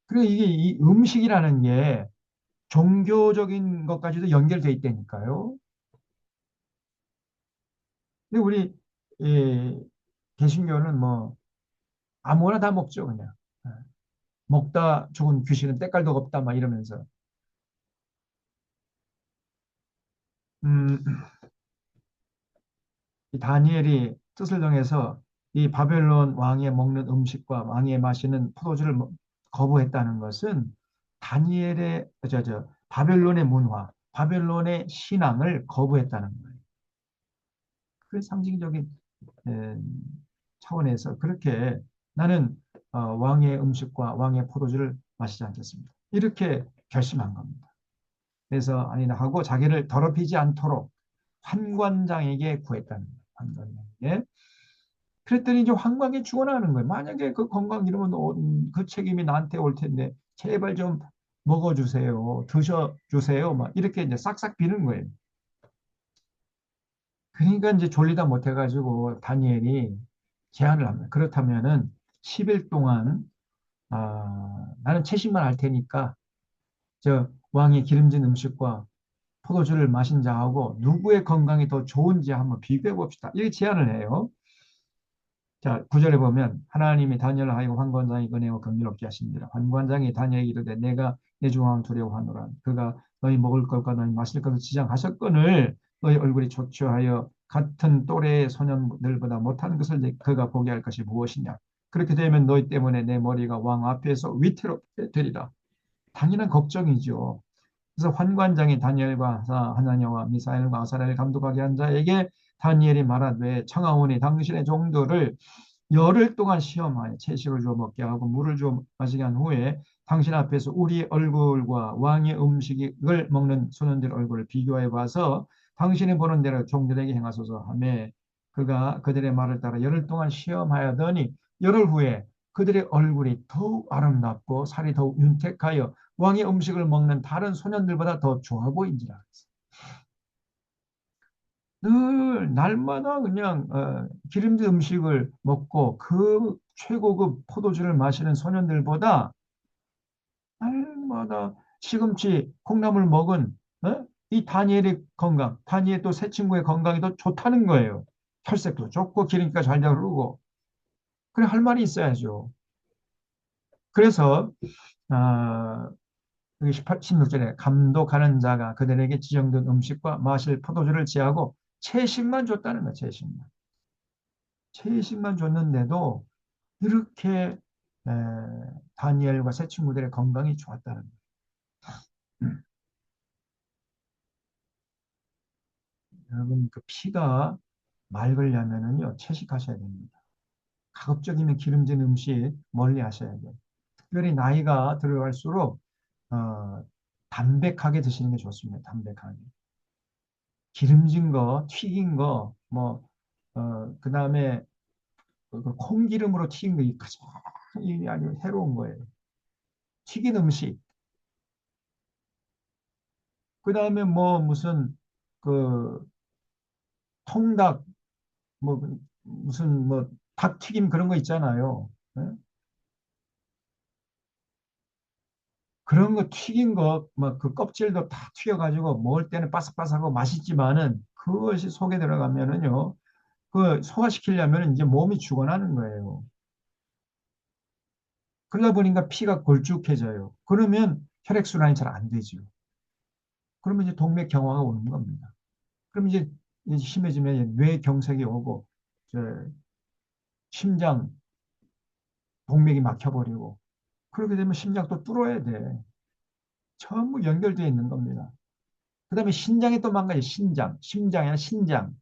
A: 그리고 이게 이 음식이라는 게 종교적인 것까지도 연결돼 있다니까요. 근데 우리 예, 개신교는 뭐 아무거나 다 먹죠, 그냥. 예. 먹다 죽은 귀신은 때깔도 없다, 막 이러면서. 음, 이 다니엘이 뜻을 정해서 이 바벨론 왕의 먹는 음식과 왕의 마시는 포도주를 거부했다는 것은 다니엘의 바벨론의 문화, 바벨론의 신앙을 거부했다는 거예요. 그 상징적인 에, 차원에서 그렇게 나는 왕의 음식과 왕의 포도주를 마시지 않겠습니다. 이렇게 결심한 겁니다. 그래서 아니나 하고 자기를 더럽히지 않도록 환관장에게 구했다는 거예요. 환관장에게. 그랬더니 이제 환광에 죽어나는 거예요. 만약에 그 건강 이러면 그 책임이 나한테 올 텐데 제발 좀 먹어주세요. 드셔주세요. 막 이렇게 이제 싹싹 비는 거예요. 그러니까 이제 졸리다 못해가지고 다니엘이 제안을 합니다. 그렇다면은 10일 동안 나는 채식만 할 테니까 저 왕의 기름진 음식과 포도주를 마신 자하고 누구의 건강이 더 좋은지 한번 비교해 봅시다. 이렇게 제안을 해요. 자, 구절에 보면 하나님이 다니엘을 하여 환관장이 은혜와 긍휼없게 하십니다. 환관장이 다니엘에게 이르되 내가 내 중함 두려워하노라. 그가 너희 먹을 것과 너희 마실 것을 지장하셨거늘 너희 얼굴이 초췌하여 같은 또래의 소년들보다 못하는 것을 그가 보게 할 것이 무엇이냐. 그렇게 되면 너희 때문에 내 머리가 왕 앞에서 위태롭게 되리라. 당연한 걱정이죠. 그래서 환관장이 다니엘과 하나냐와 미사엘과 아사랴를 감독하게 한 자에게 다니엘이 말하되 청하오니 당신의 종들을 열흘 동안 시험하여 채식을 주어 먹게 하고 물을 주어 마시게 한 후에 당신 앞에서 우리 얼굴과 왕의 음식을 먹는 소년들 얼굴을 비교해 봐서 당신이 보는 대로 종들에게 행하소서 하며 그가 그들의 말을 따라 열흘 동안 시험하여더니 열흘 후에 그들의 얼굴이 더욱 아름답고 살이 더욱 윤택하여 왕의 음식을 먹는 다른 소년들보다 더 좋아 보인지라. 늘 날마다 그냥 기름진 음식을 먹고 그 최고급 포도주를 마시는 소년들보다 날마다 시금치 콩나물 먹은 이 다니엘의 건강, 다니엘 또 새 친구의 건강이 더 좋다는 거예요. 혈색도 좋고 기름기가 잘 흐르고 그래 할 말이 있어야죠. 그래서 여기 16절에 감독하는 자가 그들에게 지정된 음식과 마실 포도주를 제하고 채식만 줬다는 거예요. 채식만. 채식만 줬는데도 이렇게 에, 다니엘과 새 친구들의 건강이 좋았다는 거예요. 여러분 그 피가 맑으려면은요 채식하셔야 됩니다. 가급적이면 기름진 음식 멀리 하셔야 돼요. 특별히 나이가 들어갈수록 담백하게 드시는 게 좋습니다. 담백하게. 기름진 거, 튀긴 거, 뭐, 그 다음에 그 콩기름으로 튀긴 거, 이 아주 해로운 거예요. 튀긴 음식. 그 다음에 뭐 무슨 그 통닭, 뭐 무슨 뭐 닭튀김 그런 거 있잖아요. 예? 그런 거 튀긴 거, 막 그 껍질도 다 튀겨가지고 먹을 때는 바삭바삭하고 맛있지만은 그것이 속에 들어가면은요, 그 소화시키려면 이제 몸이 죽어나는 거예요. 그러다 보니까 피가 걸쭉해져요. 그러면 혈액순환이 잘 안 되죠. 그러면 이제 동맥경화가 오는 겁니다. 그럼 이제 심해지면 뇌경색이 오고, 저 심장, 동맥이 막혀버리고, 그렇게 되면 심장 또 뚫어야 돼. 전부 연결되어 있는 겁니다. 그 다음에 신장이 또 한 가지, 신장, 심장이나 신장.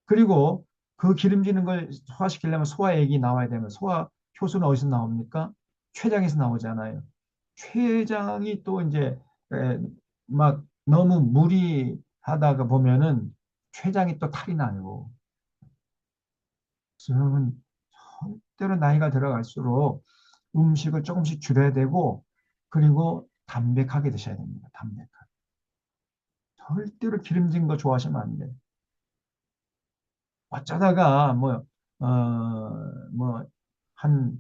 A: 그리고 그 기름지는 걸 소화시키려면 소화액이 나와야 되면 소화 효소는 어디서 나옵니까? 췌장에서 나오잖아요. 췌장이 또 이제 에, 막 너무 무리하다가 보면은 췌장이 또 탈이 나요. 그러면 절대로 나이가 들어갈수록 음식을 조금씩 줄여야 되고, 그리고 담백하게 드셔야 됩니다. 담백하게. 절대로 기름진 거 좋아하시면 안 돼요. 어쩌다가 뭐, 한,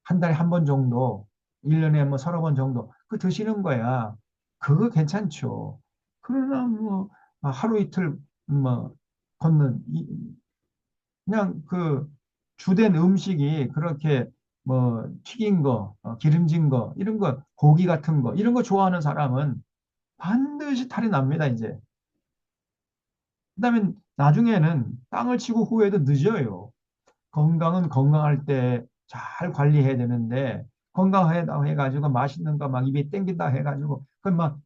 A: 한 달에 한 번 정도, 1년에 뭐 서너 번 정도, 그 드시는 거야. 그거 괜찮죠. 그러나 뭐, 하루 이틀, 뭐, 걷는, 그냥 그 주된 음식이 그렇게 뭐, 튀긴 거, 기름진 거, 이런 거, 고기 같은 거, 이런 거 좋아하는 사람은 반드시 탈이 납니다, 이제. 그다음에 나중에는 땅을 치고 후회도 늦어요. 건강은 건강할 때 잘 관리해야 되는데 건강하다 해가지고 맛있는 거 막 입에 땡긴다 해가지고 그걸 막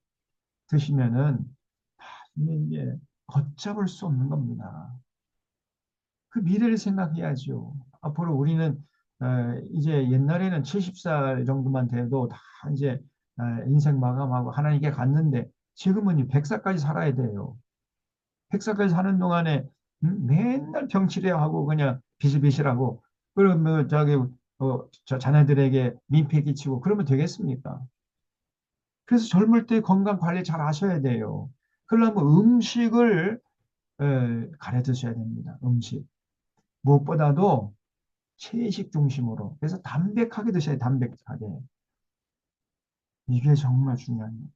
A: 드시면은 이게 걷잡을 수 없는 겁니다. 그 미래를 생각해야죠. 앞으로 우리는 이제 옛날에는 70살 정도만 돼도 다 이제 인생 마감하고 하나님께 갔는데 지금은 100살까지 살아야 돼요. 100살까지 사는 동안에 맨날 병치레 하고 그냥 비실비실하고 그러면 저 자녀들에게 민폐 끼치고 그러면 되겠습니까? 그래서 젊을 때 건강 관리 잘 하셔야 돼요. 그러려면 음식을 가려 드셔야 됩니다. 음식. 무엇보다도 채식 중심으로. 그래서 담백하게 드셔야 돼요. 담백하게. 이게 정말 중요합니다.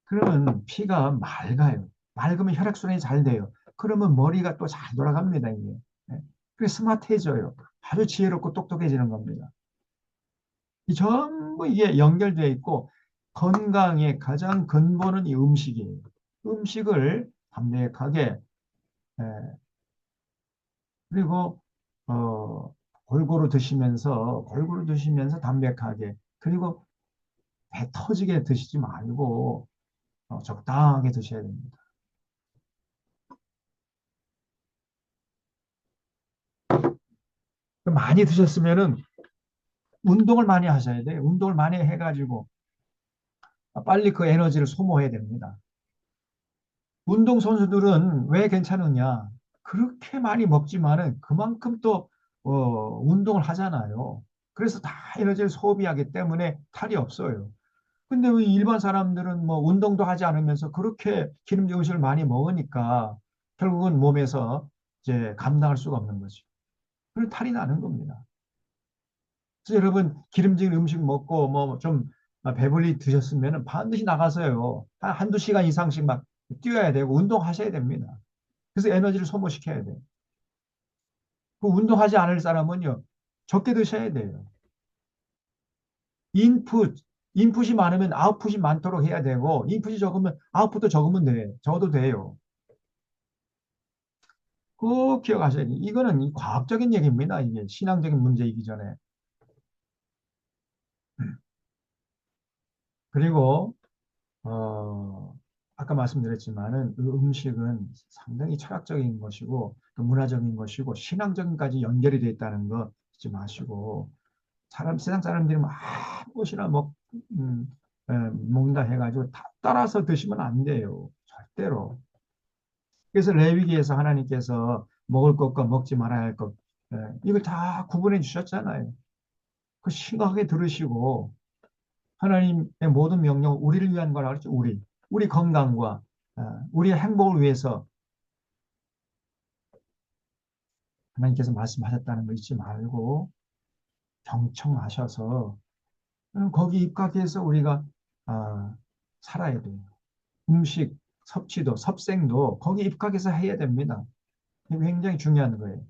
A: 그러면 피가 맑아요. 맑으면 혈액순환이 잘 돼요. 그러면 머리가 또 잘 돌아갑니다, 이게. 예. 그래서 스마트해져요. 아주 지혜롭고 똑똑해지는 겁니다. 이 전부 이게 연결되어 있고 건강의 가장 근본은 이 음식이에요. 음식을 담백하게 예, 그리고 어, 골고루 드시면서 담백하게 그리고 배 터지게 드시지 말고 적당하게 드셔야 됩니다. 많이 드셨으면은 운동을 많이 하셔야 돼요. 운동을 많이 해가지고 빨리 그 에너지를 소모해야 됩니다. 운동선수들은 왜 괜찮으냐? 그렇게 많이 먹지만은 그만큼 또 운동을 하잖아요. 그래서 다 에너지를 소비하기 때문에 탈이 없어요. 근데 왜 일반 사람들은 뭐 운동도 하지 않으면서 그렇게 기름진 음식을 많이 먹으니까 결국은 몸에서 이제 감당할 수가 없는 거죠. 그래서 탈이 나는 겁니다. 그래서 여러분 기름진 음식 먹고 뭐 좀 배불리 드셨으면 반드시 나가서요. 한두 시간 이상씩 막 뛰어야 되고 운동하셔야 됩니다. 그래서 에너지를 소모시켜야 돼요. 그 운동하지 않을 사람은요. 적게 드셔야 돼요. 인풋, 인풋이 많으면 아웃풋이 많도록 해야 되고 인풋이 적으면 아웃풋도 적으면 돼. 적어도 돼요. 꼭 기억하셔야 돼요. 이거는 과학적인 얘기입니다. 이게 신앙적인 문제이기 전에. 그리고 아까 말씀드렸지만은 그 음식은 상당히 철학적인 것이고 또 문화적인 것이고 신앙적인까지 연결이 되어 있다는 거 잊지 마시고 세상 사람들이 뭐 아무것이나 먹는다 해가지고 다 따라서 드시면 안 돼요. 절대로. 그래서 레위기에서 하나님께서 먹을 것과 먹지 말아야 할 것, 이걸 다 구분해 주셨잖아요. 그 심각하게 들으시고 하나님의 모든 명령, 우리를 위한 거라고 그랬죠. 우리 건강과 우리의 행복을 위해서 하나님께서 말씀하셨다는 거 잊지 말고 경청하셔서 거기 입각해서 우리가 아, 살아야 돼요. 음식 섭취도 섭생도 거기 입각해서 해야 됩니다. 이게 굉장히 중요한 거예요.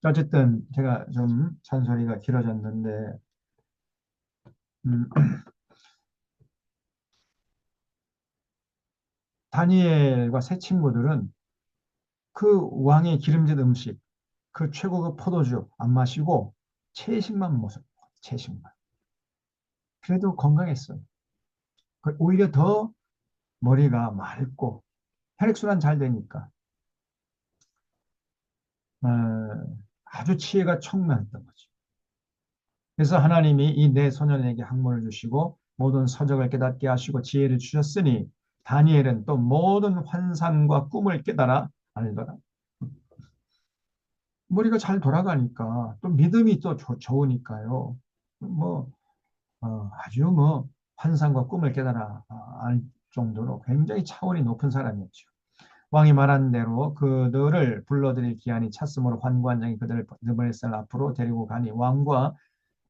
A: 어쨌든 제가 좀 잔소리가 길어졌는데 음, 다니엘과 세 친구들은 그 왕의 기름진 음식, 그 최고급 포도주 안 마시고 채식만 모습, 채식만. 그래도 건강했어요. 오히려 더 머리가 맑고 혈액순환 잘 되니까 어, 아주 치혜가 청명했던 거죠. 그래서 하나님이 이 네 소년에게 학문을 주시고 모든 서적을 깨닫게 하시고 지혜를 주셨으니 다니엘은 또 모든 환상과 꿈을 깨달아 알더라. 머리가 잘 돌아가니까 또 믿음이 또 좋으니까요. 뭐 아주 뭐 환상과 꿈을 깨달아 알 정도로 굉장히 차원이 높은 사람이었죠. 왕이 말한 대로 그들을 불러들일 기한이 찼으므로 환관장이 그들을 느부갓네살 앞으로 데리고 가니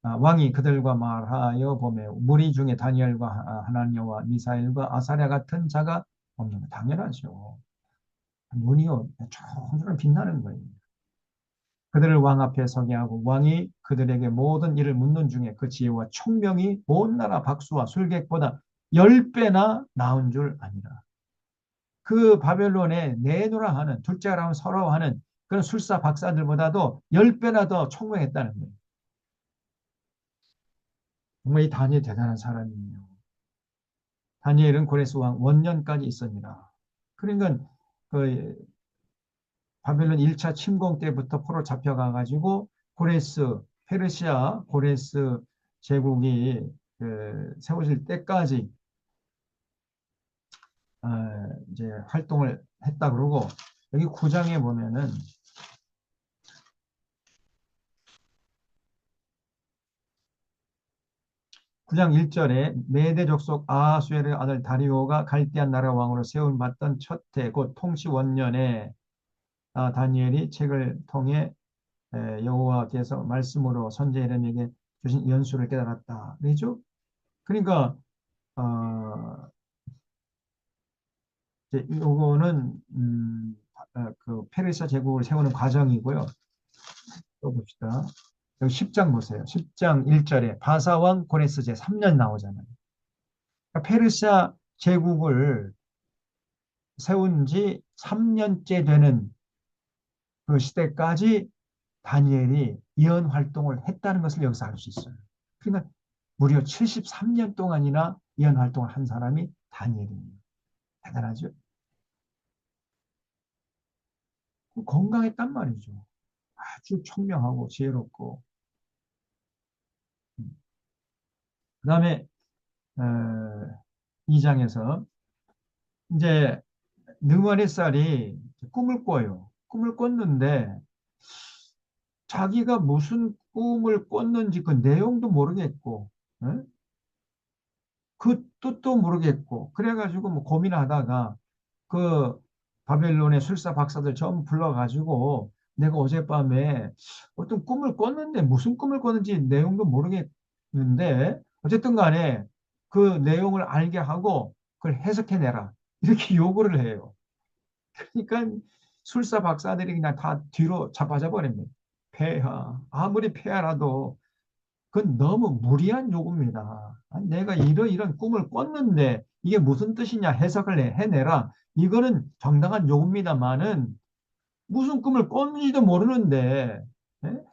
A: 왕이 그들과 말하여 보매 무리 중에 다니엘과 하나니아와 미사엘과 아사랴 같은 자가 없는 거 당연하죠. 눈이요 총처럼 빛나는 거예요. 그들을 왕 앞에 서게 하고 왕이 그들에게 모든 일을 묻는 중에 그 지혜와 총명이 온 나라 박수와 술객보다 10배나 나은 줄 아니라. 그 바벨론에 내노라 하는 둘째라 하면 서러워하는 그런 술사 박사들보다도 10배나 더 총명했다는 거예요. 정말 이 다니엘 대단한 사람이에요. 다니엘은 고레스 왕 원년까지 있습니다. 그러니까 그 바벨론 1차 침공 때부터 포로 잡혀가 가지고 고레스 페르시아 고레스 제국이 세워질 때까지 어, 이제 활동을 했다 그러고 여기 9장에 보면은 9장 1절에 메대 족속 아하수엘의 아들 다리오가 갈대한 나라 왕으로 세움 받던 첫 해 곧 통치 원년에 다니엘이 책을 통해 여호와께서 말씀으로 선지 에레미야에게 주신 연수를 깨달았다. 그죠? 그러니까 이제 요거는 그 페르시아 제국을 세우는 과정이고요. 또 봅시다. 여기 10장 보세요. 10장 1절에 바사왕 고레스 제 3년 나오잖아요. 그러니까 페르시아 제국을 세운 지 3년째 되는 그 시대까지 다니엘이 예언 활동을 했다는 것을 여기서 알 수 있어요. 그러니까 무려 73년 동안이나 예언 활동을 한 사람이 다니엘입니다. 대단하죠? 건강했단 말이죠. 아주 청명하고 지혜롭고. 그 다음에 2장에서 이제 느와리살이 꿈을 꿔요. 꿈을 꿨는데 자기가 무슨 꿈을 꿨는지 그 내용도 모르겠고 예? 그 뜻도 모르겠고 그래가지고 뭐 고민하다가 그 바벨론의 술사 박사들 전부 불러가지고 내가 어젯밤에 어떤 꿈을 꿨는데 무슨 꿈을 꿨는지 내용도 모르겠는데 어쨌든 간에 그 내용을 알게 하고 그걸 해석해내라 이렇게 요구를 해요. 그러니까 술사 박사들이 그냥 다 뒤로 자빠져 버립니다. 폐하 아무리 폐하라도 그건 너무 무리한 요구입니다. 아니, 내가 이런 꿈을 꿨는데 이게 무슨 뜻이냐 해석을 해내라. 이거는 정당한 요구입니다만은 무슨 꿈을 꿨는지도 모르는데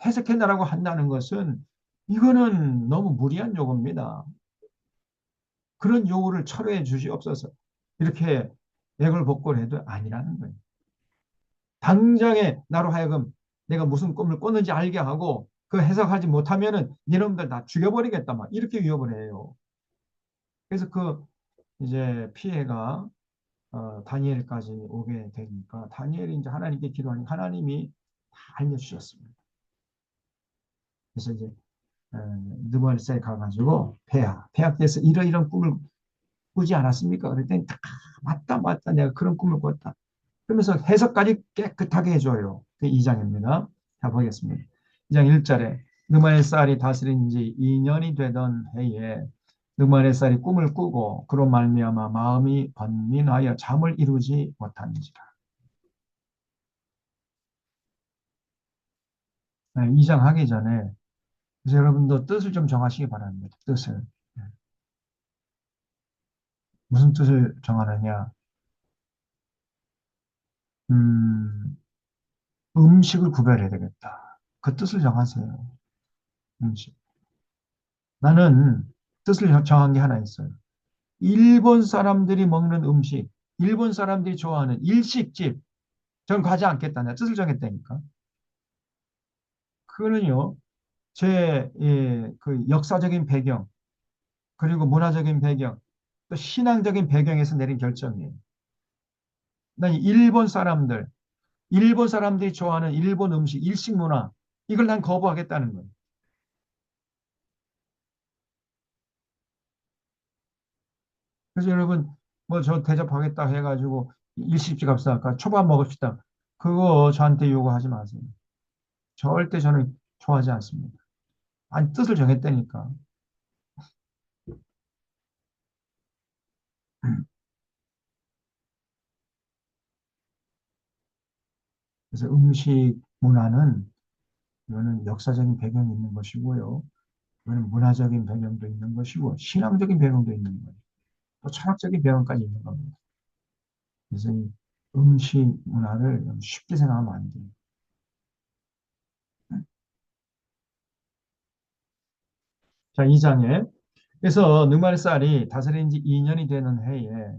A: 해석해내라고 한다는 것은 이거는 너무 무리한 요구입니다. 그런 요구를 철회해 주시옵소서. 이렇게 애걸복걸해도 아니라는 거예요. 당장에 나로 하여금 내가 무슨 꿈을 꿨는지 알게 하고 그 해석하지 못하면은 이놈들 다 죽여버리겠다 막 이렇게 위협을 해요. 그래서 그 이제 피해가 다니엘까지 오게 되니까 다니엘이 이제 하나님께 기도하니 하나님이 다 알려주셨습니다. 그래서 이제 느부갓네살에 가가지고 폐하께서 이런 꿈을 꾸지 않았습니까? 그랬더니 다 맞다 내가 그런 꿈을 꿨다. 그러면서 해석까지 깨끗하게 해줘요. 그 2장입니다. 자, 보겠습니다. 2장 1절에 느마의 쌀이 다스린 지 2년이 되던 해에 느마의 쌀이 꿈을 꾸고 그로 말미암아 마음이 번민하여 잠을 이루지 못하는지라. 2장 하기 전에 그래서 여러분도 뜻을 좀 정하시기 바랍니다. 뜻을. 네. 무슨 뜻을 정하느냐? 음, 음식을 구별해야 되겠다. 그 뜻을 정하세요. 음식. 나는 뜻을 정한 게 하나 있어요. 일본 사람들이 먹는 음식, 일본 사람들이 좋아하는 일식집, 전 가지 않겠다. 내가 뜻을 정했다니까. 그거는요, 제, 그 역사적인 배경, 그리고 문화적인 배경, 또 신앙적인 배경에서 내린 결정이에요. 난 일본 사람들이 좋아하는 일본 음식, 일식 문화, 이걸 난 거부하겠다는 거예요. 그래서 여러분, 뭐 저 대접하겠다 해가지고 일식집 갑시다. 초밥 먹읍시다. 그거 저한테 요구하지 마세요. 절대 저는 좋아하지 않습니다. 아니, 뜻을 정했다니까. 그래서 음식 문화는 이거는 역사적인 배경이 있는 것이고요. 이거는 문화적인 배경도 있는 것이고 신앙적인 배경도 있는 거예요. 또 철학적인 배경까지 있는 겁니다. 그래서 이 음식 문화를 쉽게 생각하면 안 돼요. 자, 2장에 그래서 느말살이 다스린 지 2년이 되는 해에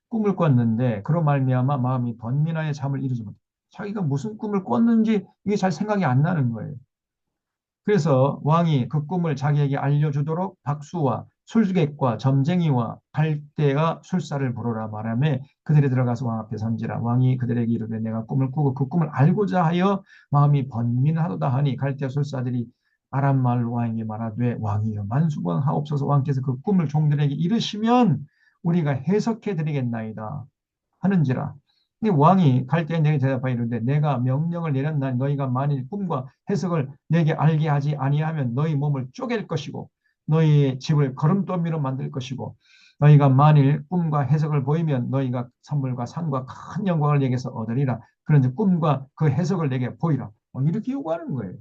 A: 꿈을 꿨는데 그로 말미암아 마음이 번민하여 잠을 이루지 못해. 자기가 무슨 꿈을 꿨는지 이게 잘 생각이 안 나는 거예요. 그래서 왕이 그 꿈을 자기에게 알려주도록 박수와 술객과 점쟁이와 갈대가 술사를 부르라 말하며 그들이 들어가서 왕 앞에 선지라. 왕이 그들에게 이르되 내가 꿈을 꾸고 그 꿈을 알고자 하여 마음이 번민하도다 하니 갈대 술사들이 아람 말로 왕에게 말하되 왕이여 만수무강하옵소서. 왕께서 그 꿈을 종들에게 이르시면 우리가 해석해 드리겠나이다 하는지라. 이 왕이 갈대에 내게 대답하여 이르되 내가 명령을 내렸나니 너희가 만일 꿈과 해석을 내게 알게 하지 아니하면 너희 몸을 쪼갤 것이고 너희 집을 거름더미로 만들 것이고 너희가 만일 꿈과 해석을 보이면 너희가 선물과 상과 큰 영광을 내게서 얻으리라. 그런데 꿈과 그 해석을 내게 보이라. 이렇게 요구하는 거예요.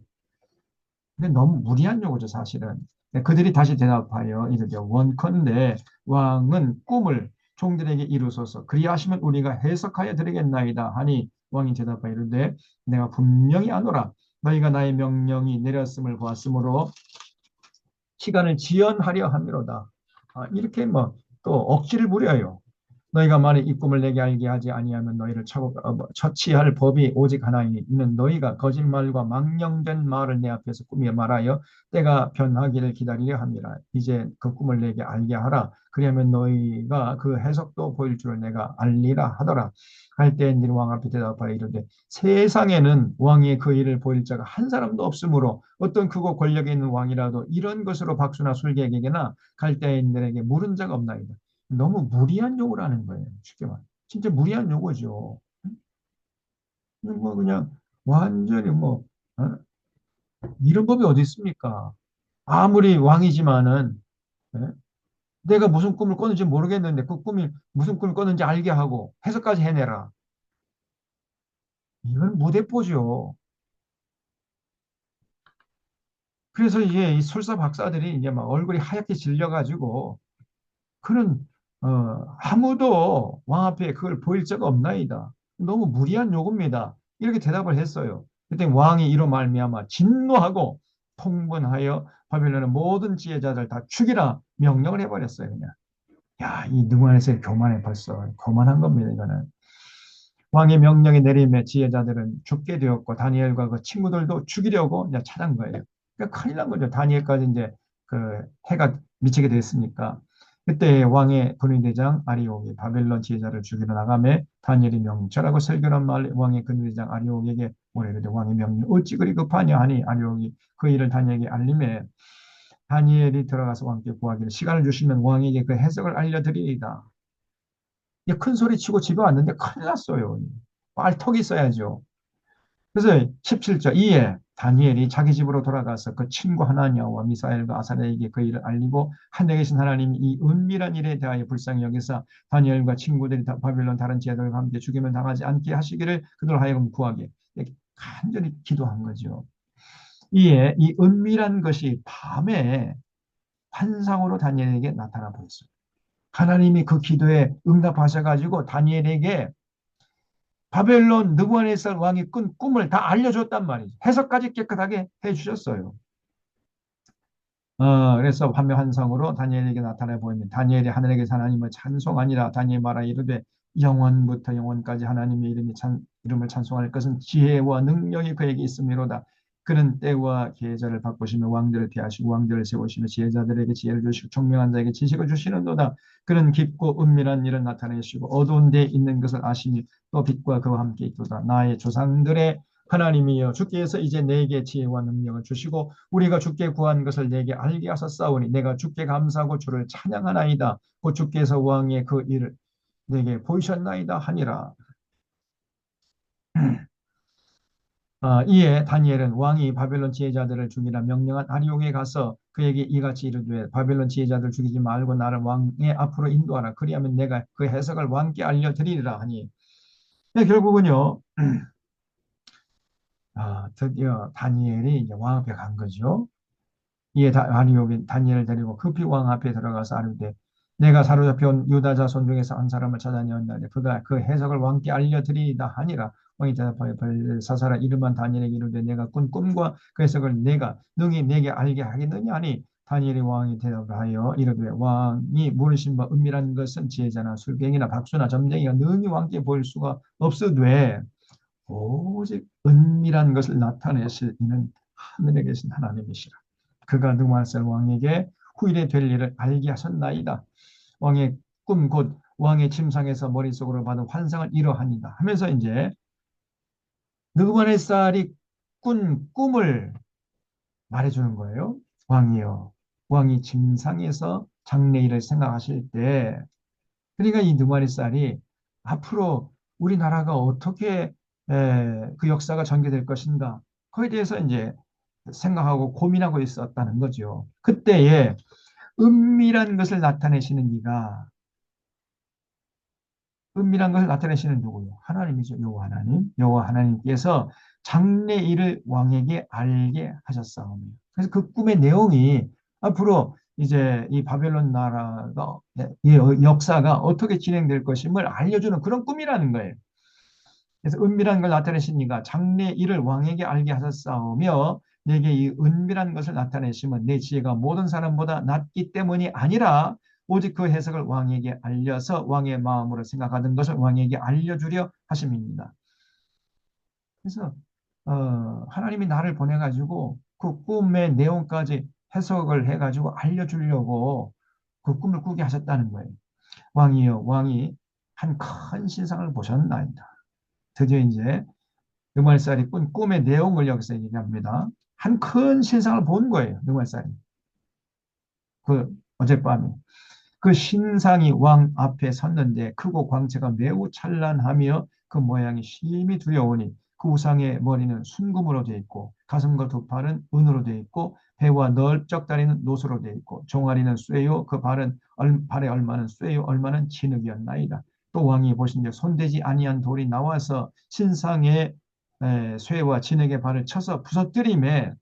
A: 근데 너무 무리한 요구죠, 사실은. 그들이 다시 대답하여 이르되 원컨대 왕은 꿈을 종들에게 이루소서. 그리하시면 우리가 해석하여 드리겠나이다 하니 왕이 대답하여 이르되 내가 분명히 아노라. 너희가 나의 명령이 내렸음을 보았으므로 시간을 지연하려 함이로다. 이렇게 뭐 또 억지를 부려요. 너희가 만일 이 꿈을 내게 알게 하지 아니하면 너희를 처치할 법이 오직 하나이니 이는 너희가 거짓말과 망령된 말을 내 앞에서 꾸며 말하여 때가 변하기를 기다리려 함이라. 이제 그 꿈을 내게 알게 하라. 그리하면 너희가 그 해석도 보일 줄을 내가 알리라 하더라. 할 때 너희 왕 앞에 대답하여 이르되 세상에는 왕의 그 일을 보일 자가 한 사람도 없으므로 어떤 크고 권력이 있는 왕이라도 이런 것으로 박수나 술객에게나 갈대인들에게 물은 자가 없나이다. 너무 무리한 요구를 하는 거예요. 쉽게 말. 진짜 무리한 요구죠. 뭐 그냥 완전히 뭐 어? 이런 법이 어디 있습니까? 아무리 왕이지만은 예? 내가 무슨 꿈을 꿨는지 모르겠는데 그 꿈이 무슨 꿈을 꿨는지 알게 하고 해석까지 해내라. 이건 무대뽀죠. 그래서 이제 이 술사 박사들이 이제 막 얼굴이 하얗게 질려가지고 그는 아무도 왕 앞에 그걸 보일 자가 없나이다. 너무 무리한 요구입니다. 이렇게 대답을 했어요. 그때 왕이 이로 말미암아 진노하고 통분하여 바벨론의 모든 지혜자들 다 죽이라 명령을 해버렸어요. 그냥. 야, 이 느부갓네살 교만해 벌써. 교만한 겁니다. 이거는. 왕의 명령이 내림에 지혜자들은 죽게 되었고 다니엘과 그 친구들도 죽이려고 이제 찾은 거예요. 그러니까 큰일 난 거죠. 다니엘까지 이제 그 해가 미치게 됐으니까. 그때 왕의 군의대장 아리옥이 바벨론 지혜자를 죽이러 나가매 다니엘이 명철하고 설교한 말 왕의 군의대장 아리옥에게 오래되 왕의 명령 어찌 그리 급하냐 하니 아리옥이 그 일을 다니엘에게 알림해 다니엘이 들어가서 왕께 구하기를 시간을 주시면 왕에게 그 해석을 알려드리이다. 큰 소리 치고 집에 왔는데 큰일 났어요. 말턱이 있어야죠. 그래서 17절 이에 다니엘이 자기 집으로 돌아가서 그 친구 하나냐와 미사엘과 아사랴에게 그 일을 알리고 하늘에 계신 하나님이 이 은밀한 일에 대하여 불쌍히 여기사 다니엘과 친구들이 바빌론 다른 지혜들과 함께 죽임을 당하지 않게 하시기를 그들 하여금 구하게 간절히 기도한 거죠. 이에 이 은밀한 것이 밤에 환상으로 다니엘에게 나타나 보였어요. 하나님이 그 기도에 응답하셔가지고 다니엘에게 바벨론 느부갓네살 왕이 꾼 꿈을 다 알려줬단 말이죠. 해석까지 깨끗하게 해주셨어요. 그래서 환매 환상으로 다니엘에게 나타나 보이면 다니엘이 하늘에게 하나님을 찬송하니라. 다니엘 말하 이르되 영원부터 영원까지 하나님의 이름을 찬송할 것은 지혜와 능력이 그에게 있음이로다. 그는 때와 계절을 바꾸시며 왕들을 대하시고 왕들을 세우시며 지혜자들에게 지혜를 주시고 총명한 자에게 지식을 주시는도다. 그는 깊고 은밀한 일을 나타내시고 어두운 데에 있는 것을 아시니 또 빛과 그와 함께 있도다. 나의 조상들의 하나님이여 주께서 이제 내게 지혜와 능력을 주시고 우리가 주께 구한 것을 내게 알게 하셨사오니 내가 주께 감사하고 주를 찬양하나이다. 곧 주께서 왕의 그 일을 내게 보이셨나이다 하니라. 이에 다니엘은 왕이 바벨론 지혜자들을 죽이라 명령한 아리옥에 가서 그에게 이같이 이르되 바벨론 지혜자들 죽이지 말고 나를 왕의 앞으로 인도하라. 그리하면 내가 그 해석을 왕께 알려드리리라 하니. 네, 결국은요. 드디어 다니엘이 이제 왕 앞에 간 거죠. 이에 아니오긴 다니엘을 데리고 급히 왕 앞에 들어가서 아뢰되 내가 사로잡혀온 유다 자손 중에서 한 사람을 찾아내었나니 그가 그 해석을 왕께 알려드리이다 하니라. 왕이 대답하여 벨사사라 이름한 다니엘에게 이르되 내가 꾼 꿈과 그 해석을 내가 능히 내게 알게 하겠느냐 하니 다니엘이 왕이 대답하여 이르되 왕이 물으신 바 은밀한 것은 지혜자나 술갱이나 박수나 점쟁이가 능히 왕께 보일 수가 없으되 오직 은밀한 것을 나타내실 이는 하늘에 계신 하나님이시라. 그가 느우마르살 왕에게 후일에 될 일을 알게 하셨나이다. 왕의 꿈 곧 왕의 침상에서 머릿속으로 받은 환상을 이러하니다 하면서 이제 느부갓네살이 꾼 꿈을 말해주는 거예요. 왕이요. 왕이 침상에서 장래일을 생각하실 때 그러니까 이 느부갓네살이 앞으로 우리나라가 어떻게 그 역사가 전개될 것인가 그에 대해서 이제 생각하고 고민하고 있었다는 거죠. 그때에 은밀한 것을 나타내시는 이가 은밀한 것을 나타내시는 누구요? 하나님이죠. 여호와 하나님. 여호와 하나님께서 장래일을 왕에게 알게 하셨사오며. 그래서 그 꿈의 내용이 앞으로 이제 이 바벨론 나라가 이 역사가 어떻게 진행될 것임을 알려주는 그런 꿈이라는 거예요. 그래서 은밀한 걸 나타내신 이가 장래 일을 왕에게 알게 하셨사오며 내게 이 은밀한 것을 나타내시면 내 지혜가 모든 사람보다 낮기 때문이 아니라 오직 그 해석을 왕에게 알려서 왕의 마음으로 생각하던 것을 왕에게 알려주려 하심입니다. 그래서 하나님이 나를 보내가지고 그 꿈의 내용까지 해석을 해가지고 알려주려고 그 꿈을 꾸게 하셨다는 거예요. 왕이요, 왕이 한 큰 신상을 보셨나이다. 드디어 이제 느말살이 꾼 꿈의 내용을 여기서 얘기합니다. 한 큰 신상을 본 거예요. 느말살이. 그 어젯밤에. 그 신상이 왕 앞에 섰는데 크고 광채가 매우 찬란하며 그 모양이 심히 두려우니 그 우상의 머리는 순금으로 되어 있고 가슴과 두 팔은 은으로 되어 있고 배와 넓적 다리는 노수로 되어 있고 종아리는 쇠요 그 발의 얼마는 쇠요 얼마는 진흙이었나이다. 또 왕이 보신즉 손대지 아니한 돌이 나와서 신상의 쇠와 진흙의 발을 쳐서 부서뜨리매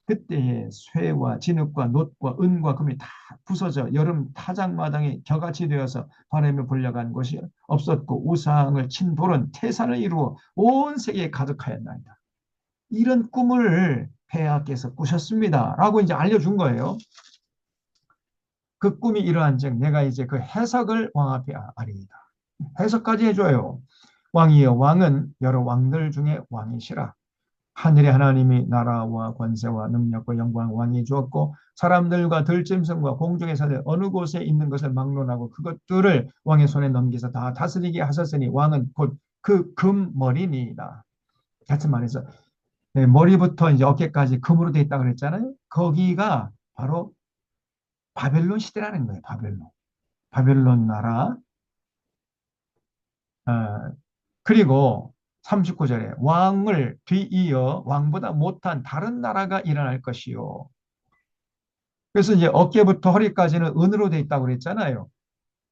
A: 그때에 쇠와 진흙과 놋과 은과 금이 다 부서져 여름 타작마당에 겨같이 되어서 바람에 불려간 곳이 없었고 우상을 친 돌은 태산을 이루어 온 세계에 가득하였나이다. 이런 꿈을 폐하께서 꾸셨습니다. 라고 이제 알려준 거예요. 그 꿈이 이러한즉 내가 이제 그 해석을 왕 앞에 아리이다. 해석까지 해줘요. 왕이여 왕은 여러 왕들 중에 왕이시라. 하늘의 하나님이 나라와 권세와 능력과 영광 왕이 주었고 사람들과 들짐승과 공중의 사들 어느 곳에 있는 것을 막론하고 그것들을 왕의 손에 넘기서 다 다스리게 하셨으니 왕은 곧 그 금머리니이다. 같은 말해서 머리부터 이제 어깨까지 금으로 되어 있다고 그랬잖아요. 거기가 바로 바벨론 시대라는 거예요. 바벨론 나라. 어, 그리고 39절에 왕을 뒤이어 왕보다 못한 다른 나라가 일어날 것이요. 그래서 이제 어깨부터 허리까지는 은으로 되어 있다고 그랬잖아요.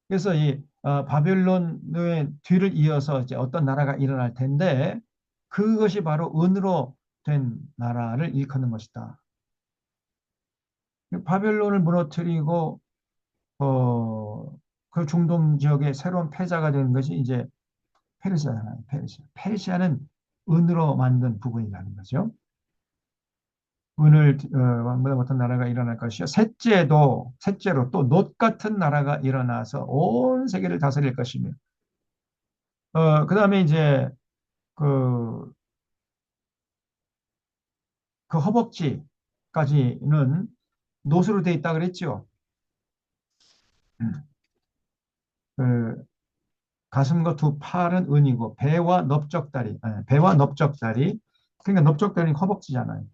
A: 그래서 이 바벨론의 뒤를 이어서 이제 어떤 나라가 일어날 텐데 그것이 바로 은으로 된 나라를 일컫는 것이다. 바벨론을 무너뜨리고 그 중동 지역의 새로운 패자가 되는 것이 이제 페르시아잖아요. 페르시아. 페르시아는 은으로 만든 부분이라는 거죠. 오늘 왕보다 못한 나라가 일어날 것이요. 셋째로 또 놋 같은 나라가 일어나서 온 세계를 다스릴 것이며, 그다음에 이제 그, 그 허벅지까지는 놋으로 돼 있다 그랬죠. 음. 그 가슴과 두 팔은 은이고 배와 넓적다리, 그러니까 넓적다리는 허벅지잖아요.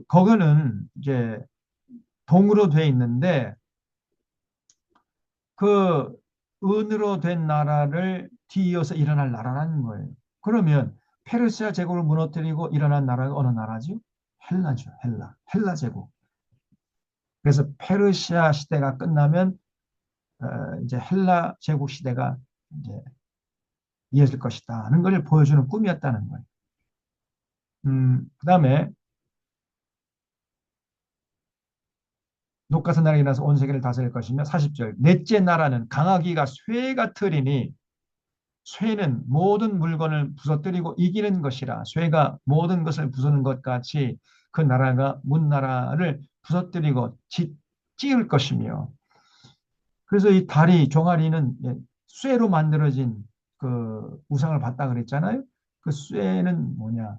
A: 거기는 이제 동으로 돼 있는데 그 은으로 된 나라를 뒤이어서 일어날 나라라는 거예요. 그러면 페르시아 제국을 무너뜨리고 일어난 나라가 어느 나라죠? 헬라죠. 헬라 제국. 그래서 페르시아 시대가 끝나면 이제 헬라 제국 시대가 이제 이어질 것이다 하는 걸 보여주는 꿈이었다는 거예요. 그다음에 녹같은 나라가 일어나서 온 세계를 다스릴 것이며 40절 넷째 나라는 강하기가 쇠가 틀이니 쇠는 모든 물건을 부서뜨리고 이기는 것이라 쇠가 모든 것을 부수는 것 같이 그 나라가 문 나라를 부서뜨리고 찌을 것이며 그래서 이 다리 종아리는 쇠로 만들어진 그 우상을 봤다 그랬잖아요. 그 쇠는 뭐냐?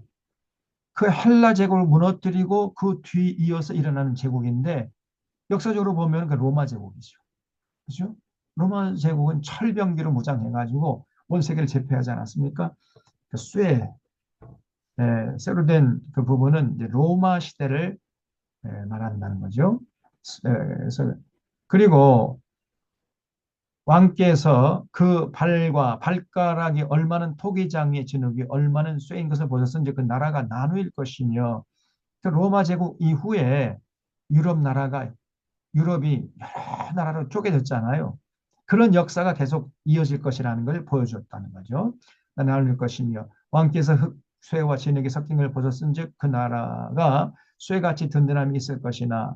A: 그 헬라 제국을 무너뜨리고 그 뒤 이어서 일어나는 제국인데 역사적으로 보면 그 로마 제국이죠. 그죠? 로마 제국은 철병기로 무장해가지고 온 세계를 제패하지 않았습니까? 그 쇠로 된 그 부분은 이제 로마 시대를 말한다는 거죠. 그래서 그리고 왕께서 그 발과 발가락이 얼마는 토기장의 진흙이 얼마는 쇠인 것을 보셨은지 그 나라가 나누일 것이며 그 로마 제국 이후에 유럽 나라가 유럽이 여러 나라로 쪼개졌잖아요. 그런 역사가 계속 이어질 것이라는 걸 보여줬다는 거죠. 나눌 것이며 왕께서 쇠와 진흙이 섞인 걸 보셨은즉 그 나라가 쇠같이 든든함이 있을 것이나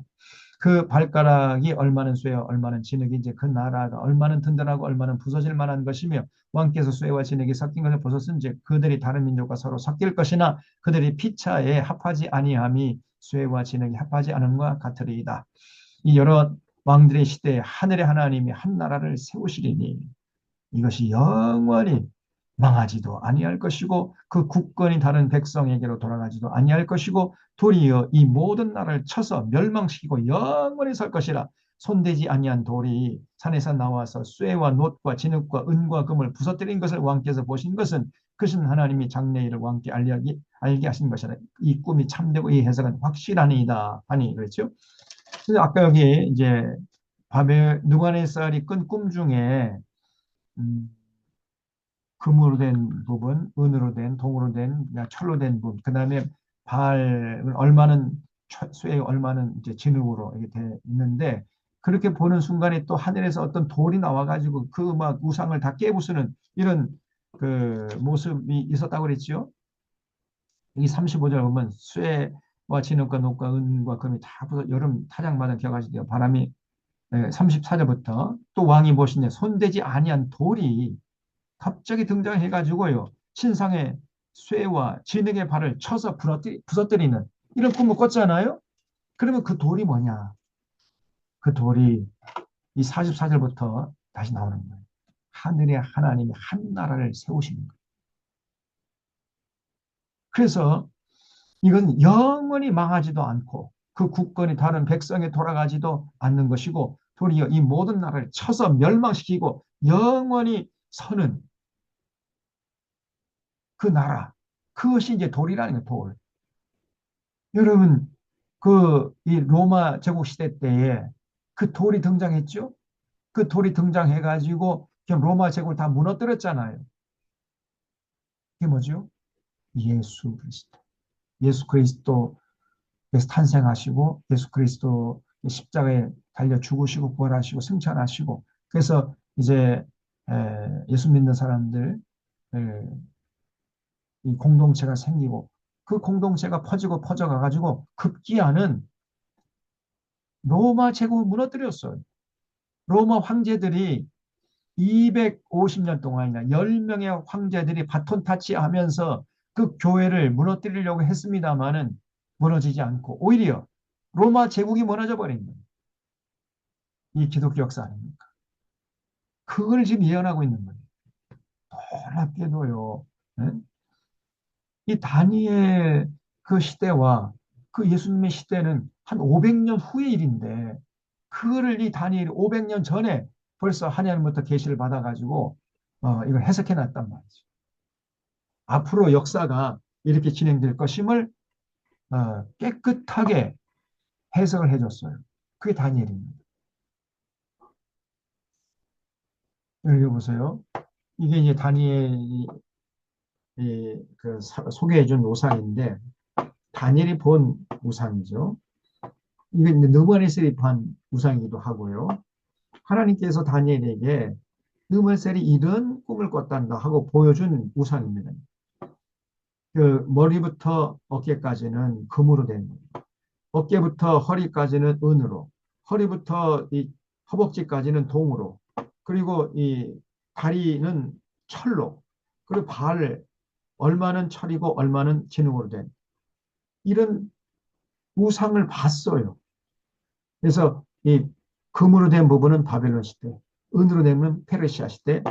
A: 그 발가락이 얼마는 쇠와 얼마는 진흙이 이제 그 나라가 얼마는 든든하고 얼마는 부서질 만한 것이며 왕께서 쇠와 진흙이 섞인 것을 보셨은즉 그들이 다른 민족과 서로 섞일 것이나 그들이 피차에 합하지 아니함이 쇠와 진흙이 합하지 않음과 같으리이다. 이 여러 왕들의 시대에 하늘의 하나님이 한 나라를 세우시리니 이것이 영원히 망하지도 아니할 것이고 그 국권이 다른 백성에게로 돌아가지도 아니할 것이고 도리어 이 모든 나라를 쳐서 멸망시키고 영원히 설 것이라. 손대지 아니한 돌이 산에서 나와서 쇠와 놋과 진흙과 은과 금을 부서뜨린 것을 왕께서 보신 것은 그신 하나님이 장래일을 왕께 알게 하신 것이라. 이 꿈이 참되고 이 해석은 확실하니이다 하니 그렇죠. 그래서 아까 여기 이제 바벨 느부갓네살이 꾼 꿈 중에 음, 금으로 된 부분, 은으로 된, 동으로 된, 철로 된 부분, 그 다음에 발은 얼마는 쇠에 얼마는 이제 진흙으로 이렇게 돼 있는데 그렇게 보는 순간에 또 하늘에서 어떤 돌이 나와가지고 그 막 우상을 다 깨부수는 이런 그 모습이 있었다고 그랬죠. 여기 35절 보면 쇠와 진흙과 녹과 은과 금이 다 부서 여름 타작마다 겨가지고 바람이 34절부터 또 왕이 보시니 손대지 아니한 돌이 갑자기 등장해가지고요. 신상의 쇠와 진흙의 발을 쳐서 부서뜨리는 이런 꿈을 꿨잖아요. 그러면 그 돌이 뭐냐? 그 돌이 이 44절부터 다시 나오는 거예요. 하늘의 하나님이 한 나라를 세우시는 거예요. 그래서 이건 영원히 망하지도 않고 그 국권이 다른 백성에 돌아가지도 않는 것이고 도리어 이 모든 나라를 쳐서 멸망시키고 영원히 서는 그 나라. 그것이 이제 돌이라는 거예요, 돌. 여러분, 이 로마 제국 시대 때에 그 돌이 등장했죠? 그 돌이 등장해가지고 로마 제국을 다 무너뜨렸잖아요. 이게 뭐죠? 예수 그리스도. 예수 그리스도에서 탄생하시고 예수 그리스도 십자가에 달려 죽으시고 부활하시고 승천하시고 그래서 이제 예수 믿는 사람들 이 공동체가 생기고 그 공동체가 퍼지고 퍼져가 가지고 급기야는 로마 제국을 무너뜨렸어요. 로마 황제들이 250년 동안이나 10명의 황제들이 바톤 타치하면서 그 교회를 무너뜨리려고 했습니다마는 무너지지 않고 오히려 로마 제국이 무너져 버린 거예요. 이 기독교 역사 아닙니까? 그걸 지금 예언하고 있는 거예요. 놀랍게도요. 예? 이 다니엘 그 시대와 그 예수님의 시대는 한 500년 후의 일인데 그거를 이 다니엘이 500년 전에 벌써 하나님부터 계시를 받아가지고 이걸 해석해 놨단 말이죠. 앞으로 역사가 이렇게 진행될 것임을 깨끗하게 해석을 해줬어요. 그게 다니엘입니다. 여기 보세요. 이게 이제 다니엘이 소개해준 우상인데 다니엘이 본 우상이죠. 이게 느부갓네살이 본 우상이기도 하고요. 하나님께서 다니엘에게 느부갓네살이 이런 꿈을 꿨단다 하고 보여준 우상입니다. 그 머리부터 어깨까지는 금으로 된 거예요. 어깨부터 허리까지는 은으로, 허리부터 이 허벅지까지는 동으로, 그리고 이 다리는 철로, 그리고 발 얼마는 철이고 얼마는 진흙으로 된 이런 우상을 봤어요. 그래서 이 금으로 된 부분은 바벨론 시대, 은으로 된 부분은 페르시아 시대,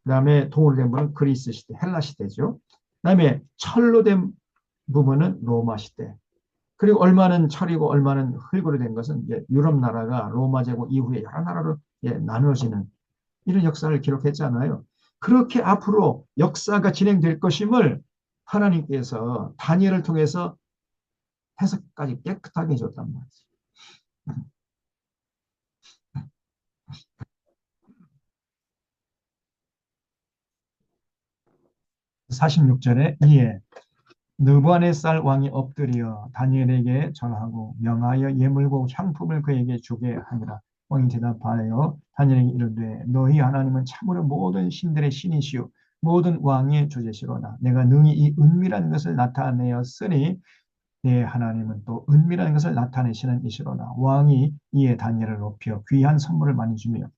A: 그다음에 동으로 된 부분은 그리스 시대, 헬라 시대죠. 그다음에 철로 된 부분은 로마 시대. 그리고 얼마는 철이고 얼마는 흙으로 된 것은 이제 유럽 나라가 로마 제국 이후에 여러 나라로 나누어지는 이런 역사를 기록했잖아요. 그렇게 앞으로 역사가 진행될 것임을 하나님께서 다니엘을 통해서 해석까지 깨끗하게 해줬단 말이죠. 46절에 이에 느부갓네살 왕이 엎드려 다니엘에게 절하고 명하여 예물과 향품을 그에게 주게 하니라. 왕이 대답하여 다니엘에게 이르되 너희 하나님은 참으로 모든 신들의 신이시요 모든 왕의 주제시로다. 내가 능히 이 은밀한 것을 나타내었으니 내 하나님은 또 은밀한 것을 나타내시는 이시로다. 왕이 이에 다니엘을 높여 귀한 선물을 많이 주며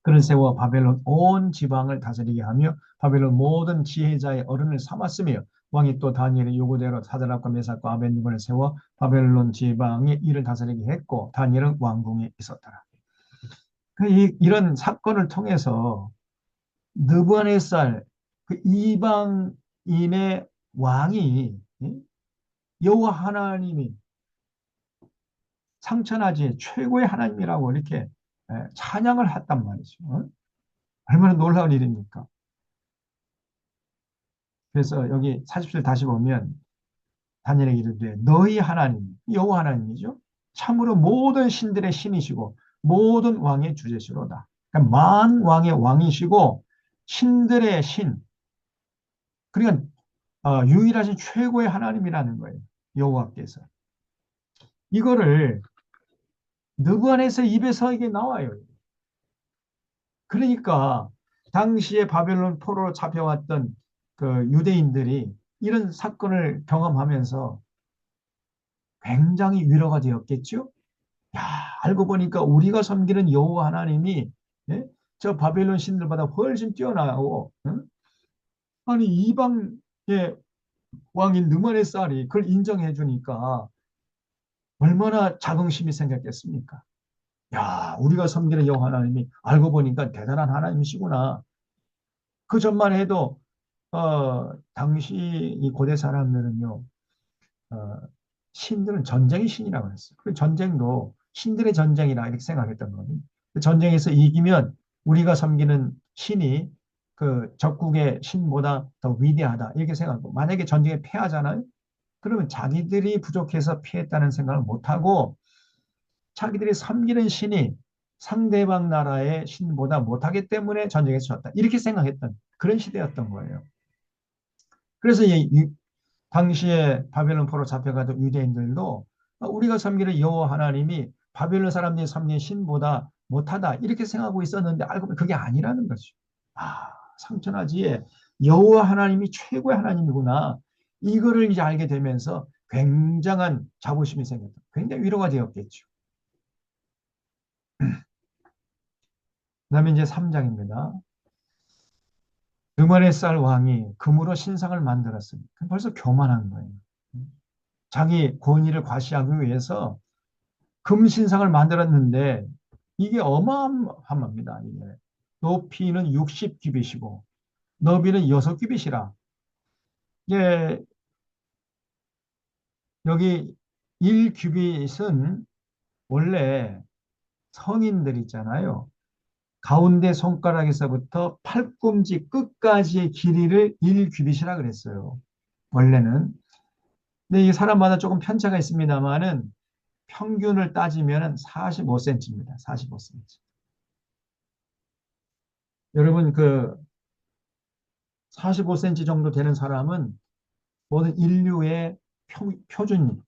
A: 그를 세워 바벨론 온 지방을 다스리게 하며 바벨론 모든 지혜자의 어른을 삼았으며 왕이 또 다니엘의 요구대로 사드락과 메삭과 아벤느고를 세워 바벨론 지방의 일을 다스리게 했고 다니엘은 왕궁에 있었더라. 이런 사건을 통해서 느부갓네살 그 이방인의 왕이 여호와 하나님이 상천하지 최고의 하나님이라고 이렇게 찬양을 했단 말이죠. 얼마나 놀라운 일입니까? 그래서 여기 40절 다시 보면 다니엘에게 이르되 너희 하나님 여호와 하나님이죠. 참으로 모든 신들의 신이시고 모든 왕의 주제시로다. 그러니까 만 왕의 왕이시고 신들의 신. 그러니까 유일하신 최고의 하나님이라는 거예요. 여호와께서. 이거를 느부갓네살 입에서 이게 나와요. 그러니까 당시에 바벨론 포로로 잡혀왔던 그 유대인들이 이런 사건을 경험하면서 굉장히 위로가 되었겠죠. 야, 알고 보니까 우리가 섬기는 여호와 하나님이 예? 저 바벨론 신들보다 훨씬 뛰어나고 아니 이방의 왕인 느부갓네살이 그걸 인정해 주니까 얼마나 자긍심이 생겼겠습니까? 야, 우리가 섬기는 여호와 하나님이 알고 보니까 대단한 하나님이시구나. 그 전만 해도 당시 이 고대 사람들은요, 어, 신들은 전쟁의 신이라고 했어요. 그 전쟁도 신들의 전쟁이라 이렇게 생각했던 거거든요. 그 전쟁에서 이기면 우리가 섬기는 신이 그 적국의 신보다 더 위대하다 이렇게 생각하고 만약에 전쟁에 패하잖아요. 그러면 자기들이 부족해서 피했다는 생각을 못하고 자기들이 섬기는 신이 상대방 나라의 신보다 못하기 때문에 전쟁에서 졌다. 이렇게 생각했던 그런 시대였던 거예요. 그래서 당시에 바벨론 포로 잡혀가던 유대인들도 우리가 섬기는 여호와 하나님이 바벨론 사람들이 섬기는 신보다 못하다 이렇게 생각하고 있었는데 알고 보면 그게 아니라는 거죠. 아, 상천하지에 여호와 하나님이 최고의 하나님이구나. 이거를 이제 알게 되면서 굉장한 자부심이 생겼다. 굉장히 위로가 되었겠죠. 그다음에 이제 3장입니다. 느부갓네살 왕이 금으로 신상을 만들었으니 벌써 교만한 거예요. 자기 권위를 과시하기 위해서 금신상을 만들었는데 이게 어마어마합니다. 이게. 높이는 60규빗이고 너비는 6규빗이라 이게 여기 1규빗은 원래 성인들 있잖아요. 가운데 손가락에서부터 팔꿈치 끝까지의 길이를 1규빗이라 그랬어요. 원래는. 근데 이 사람마다 조금 편차가 있습니다만은 평균을 따지면 45cm입니다. 45cm. 여러분 그 45cm 정도 되는 사람은 모든 인류의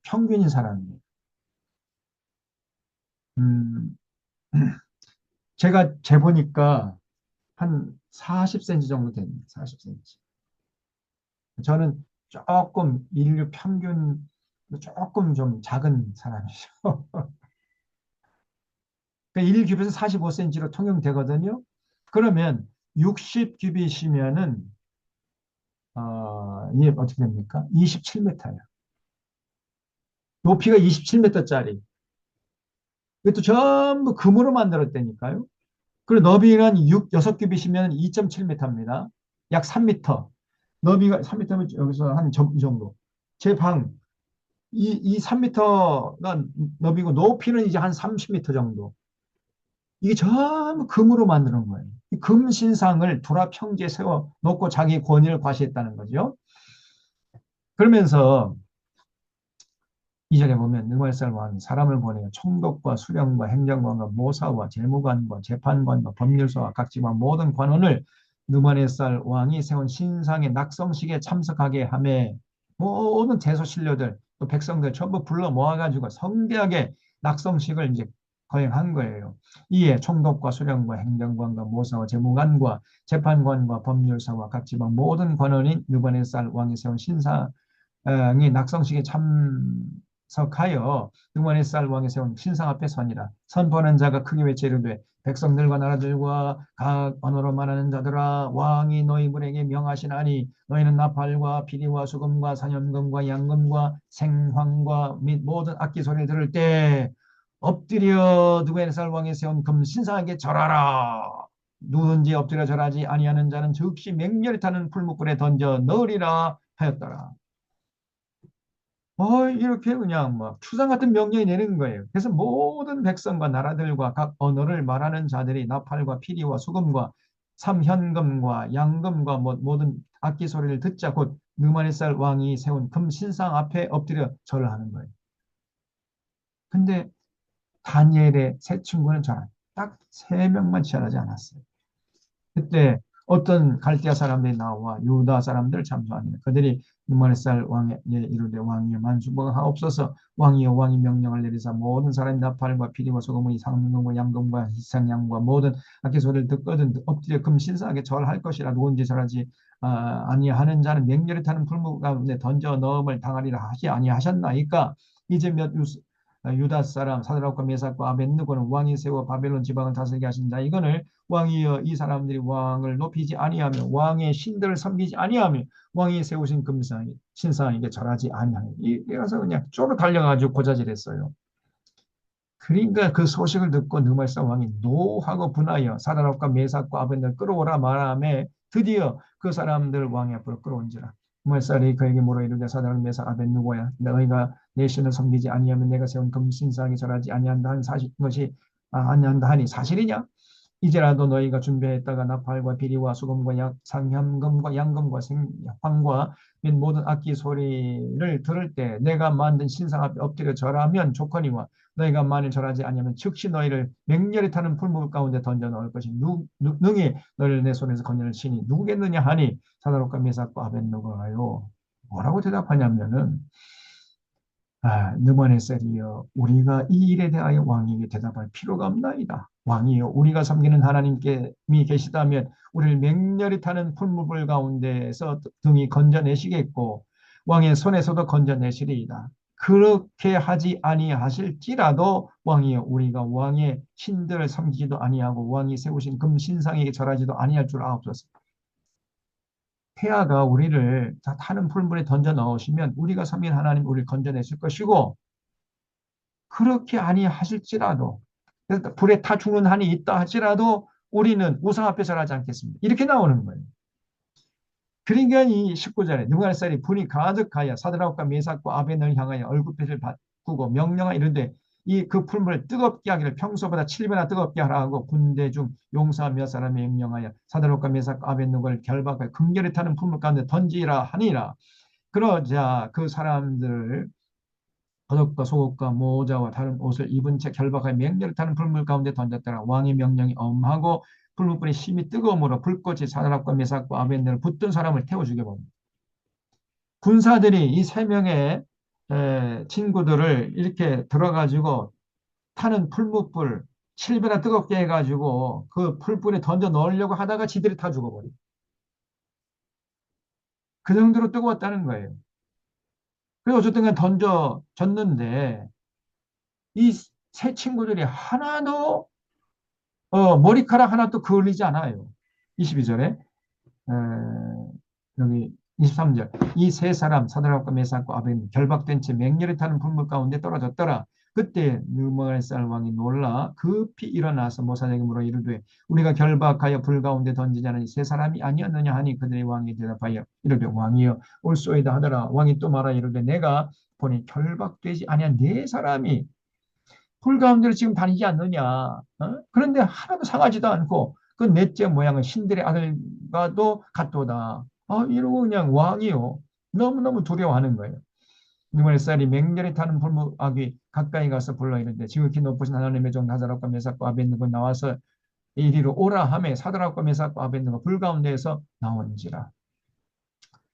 A: 평균인 사람이에요. 음, 제가 재보니까 한 40cm 정도 됩니다. 40cm. 저는 조금 인류 평균 조금 좀 작은 사람이죠. 그러니까 1규빗은 45cm로 통용되거든요. 그러면 60규빗이면은 이게 어떻게 됩니까? 27m예요. 높이가 27m짜리. 이것도 전부 금으로 만들었다니까요. 그리고 너비가 6규빗이면 2.7m입니다. 약 3m. 너비가 3m면 여기서 한 이 정도. 제 방, 이 3m가 너비고 높이는 이제 한 30m 정도. 이게 전부 금으로 만드는 거예요. 이 금 신상을 두라 평지에 세워 놓고 자기 권위를 과시했다는 거죠. 그러면서 이절에 보면 느말살 왕이 사람을 보내어 총독과 수령과 행정관과 모사와 재무관과 재판관과 법률서와 각 지방 모든 관원을 느마네살 왕이 세운 신상의 낙성식에 참석하게 하매 모든 대소신료들 또 백성들 전부 불러 모아가지고 성대하게 낙성식을 이제 거행한 거예요. 이에 총독과 수령과 행정관과 모사와 재무관과 재판관과 법률사와 각 지방 모든 관원인 느바네살 왕이 세운 신상이 낙성식에 참석하여 응원의 쌀 왕이 세운 신상 앞에 서니라. 선포하는 자가 크게 외쳐 이르되 백성들과 나라들과 각 언어로 말하는 자들아 왕이 너희들에게 명하시나니 너희는 나팔과 피리와 수금과 사념금과 양금과 생황과 및 모든 악기 소리를 들을 때 엎드려 누구의 쌀 왕이 세운 금 신상에게 절하라. 누군지 엎드려 절하지 아니하는 자는 즉시 맹렬히 타는 풀무불에 던져 넣으리라 하였더라. 이렇게 그냥 막 추상 같은 명령이 내리는 거예요. 그래서 모든 백성과 나라들과 각 언어를 말하는 자들이 나팔과 피리와 수금과 삼현금과 양금과 모든 악기 소리를 듣자 곧 느마네살 왕이 세운 금 신상 앞에 엎드려 절을 하는 거예요. 근데 다니엘의 세 친구는 딱 세 명만 절하지 않았어요. 그때 어떤 갈대아 사람들이 나와 유다 사람들을 참소하니라. 그들이 느마르살 왕에 이르되 왕이여 만수무강하옵소서. 왕이여 왕이 명령을 내리사 모든 사람이 나팔과 피리와 소금의 상금과 양금과 희생양과 모든 악기 소리를 듣거든 엎드려 금신상하게 절할 것이라. 누군지 절하지 아니하는 자는 맹렬히 타는 불무 가운데 던져 넣음을 당하리라 하지 아니하셨나이까. 이제 유다 사람 사드락과 메삭과 아벤느고는 왕이 세워 바벨론 지방을 다스리게 하신 자 이거늘 왕이여 이 사람들이 왕을 높이지 아니하며 왕의 신들을 섬기지 아니하며 왕이 세우신 금상 신상에게 절하지 아니하며 이래서 그냥 쪼로 달려가지고 고자질했어요. 그러니까 그 소식을 듣고 느말사 왕이 노하고 분하여 사드락과 메삭과 아벤을 끌어오라 말하며 드디어 그 사람들 왕의 앞으로 끌어온지라. 느말살이 그에게 물어 이르되 사드락 메삭 아벤누고야 너희가 내 신을 섬기지 아니하면 내가 세운 금신상에 절하지 아니한다 한 사실 것이 아니한다 하니 사실이냐? 이제라도 너희가 준비했다가 나팔과 비리와 수금과 상현금과 양금과 생황과 및 모든 악기 소리를 들을 때 내가 만든 신상 앞에 엎드려 절하면 좋거니와 너희가 만일 절하지 아니하면 즉시 너희를 맹렬히 타는 풀무불 가운데 던져 넣을 것이 능히 너희를 내 손에서 건져낼 신이 누구겠느냐 하니 사드락과 메삭과 아벤느고가요 뭐라고 대답하냐면은 느바네살이여 우리가 이 일에 대하여 왕에게 대답할 필요가 없나이다. 왕이여 우리가 섬기는 하나님께 계시다면 우리를 맹렬히 타는 풀무불 가운데서 등이 건져내시겠고 왕의 손에서도 건져내시리이다. 그렇게 하지 아니하실지라도 왕이여 우리가 왕의 신들을 섬기지도 아니하고 왕이 세우신 금 신상에게 절하지도 아니할 줄 아옵소서. 태아가 우리를 다 타는 풀물에 던져 넣으시면 우리가 섬긴 하나님 우리를 건져내실 것이고, 그렇게 아니하실지라도, 불에 타 죽는 한이 있다 할지라도 우리는 우상 앞에 절하지 않겠습니다. 이렇게 나오는 거예요. 그러니까 이 19절에 느부갓네살이 분이 가득하여 사드락과 메삭과 아벤을 향하여 얼굴빛을 바꾸고 명령하 이르되 이 그 풀물을 뜨겁게 하기를 평소보다 7배나 뜨겁게 하라 하고 군대 중 용사 몇 사람이 명령하여 사드락과 메삭과 아벤누고를 결박하여 금결에 타는 풀물 가운데 던지라 하니라. 그러자 그 사람들을 겉옷과 속옷과 모자와 다른 옷을 입은 채 결박하여 맹렬히 타는 불물 가운데 던졌더라. 왕의 명령이 엄하고 불물불이 심히 뜨거움으로 불꽃이 사드락과 메삭과 아벤네를 붙든 사람을 태워 죽여버립니다. 군사들이 이 세 명의 친구들을 이렇게 들어가지고 타는 풀무불 7배나 뜨겁게 해가지고 그 풀불에 던져 넣으려고 하다가 지들이 타 죽어버려. 그 정도로 뜨거웠다는 거예요. 그래서 어쨌든 간 던져졌는데 이 세 친구들이 하나도 머리카락 하나도 그을리지 않아요. 22절에 여기 23절 이 세 사람 사드락과 메삭과 아벤 결박된 채 맹렬히 타는 불물 가운데 떨어졌더라. 그때 느부갓네살 왕이 놀라 급히 일어나서 모사에게 물어 이르되 우리가 결박하여 불 가운데 던지지 않은 세 사람이 아니었느냐 하니 그들의 왕이 대답하여 이르되 왕이여 올소이다 하더라. 왕이 또 말하 이르되 내가 보니 결박되지 아니한 네 사람이 불 가운데로 지금 다니지 않느냐. 그런데 하나도 상하지도 않고 그 넷째 모양은 신들의 아들과도 같도다. 이러고 그냥 왕이요. 너무너무 두려워하는 거예요. 느부갓네살이 맹렬히 타는 불무악이 가까이 가서 불러 이르되 지극히 높으신 하나님의 종 사드락과 메삭과 아벤느고 나와서 이리로 오라 하매 사드락과 메삭과 아벤느고 불 가운데에서 나온지라.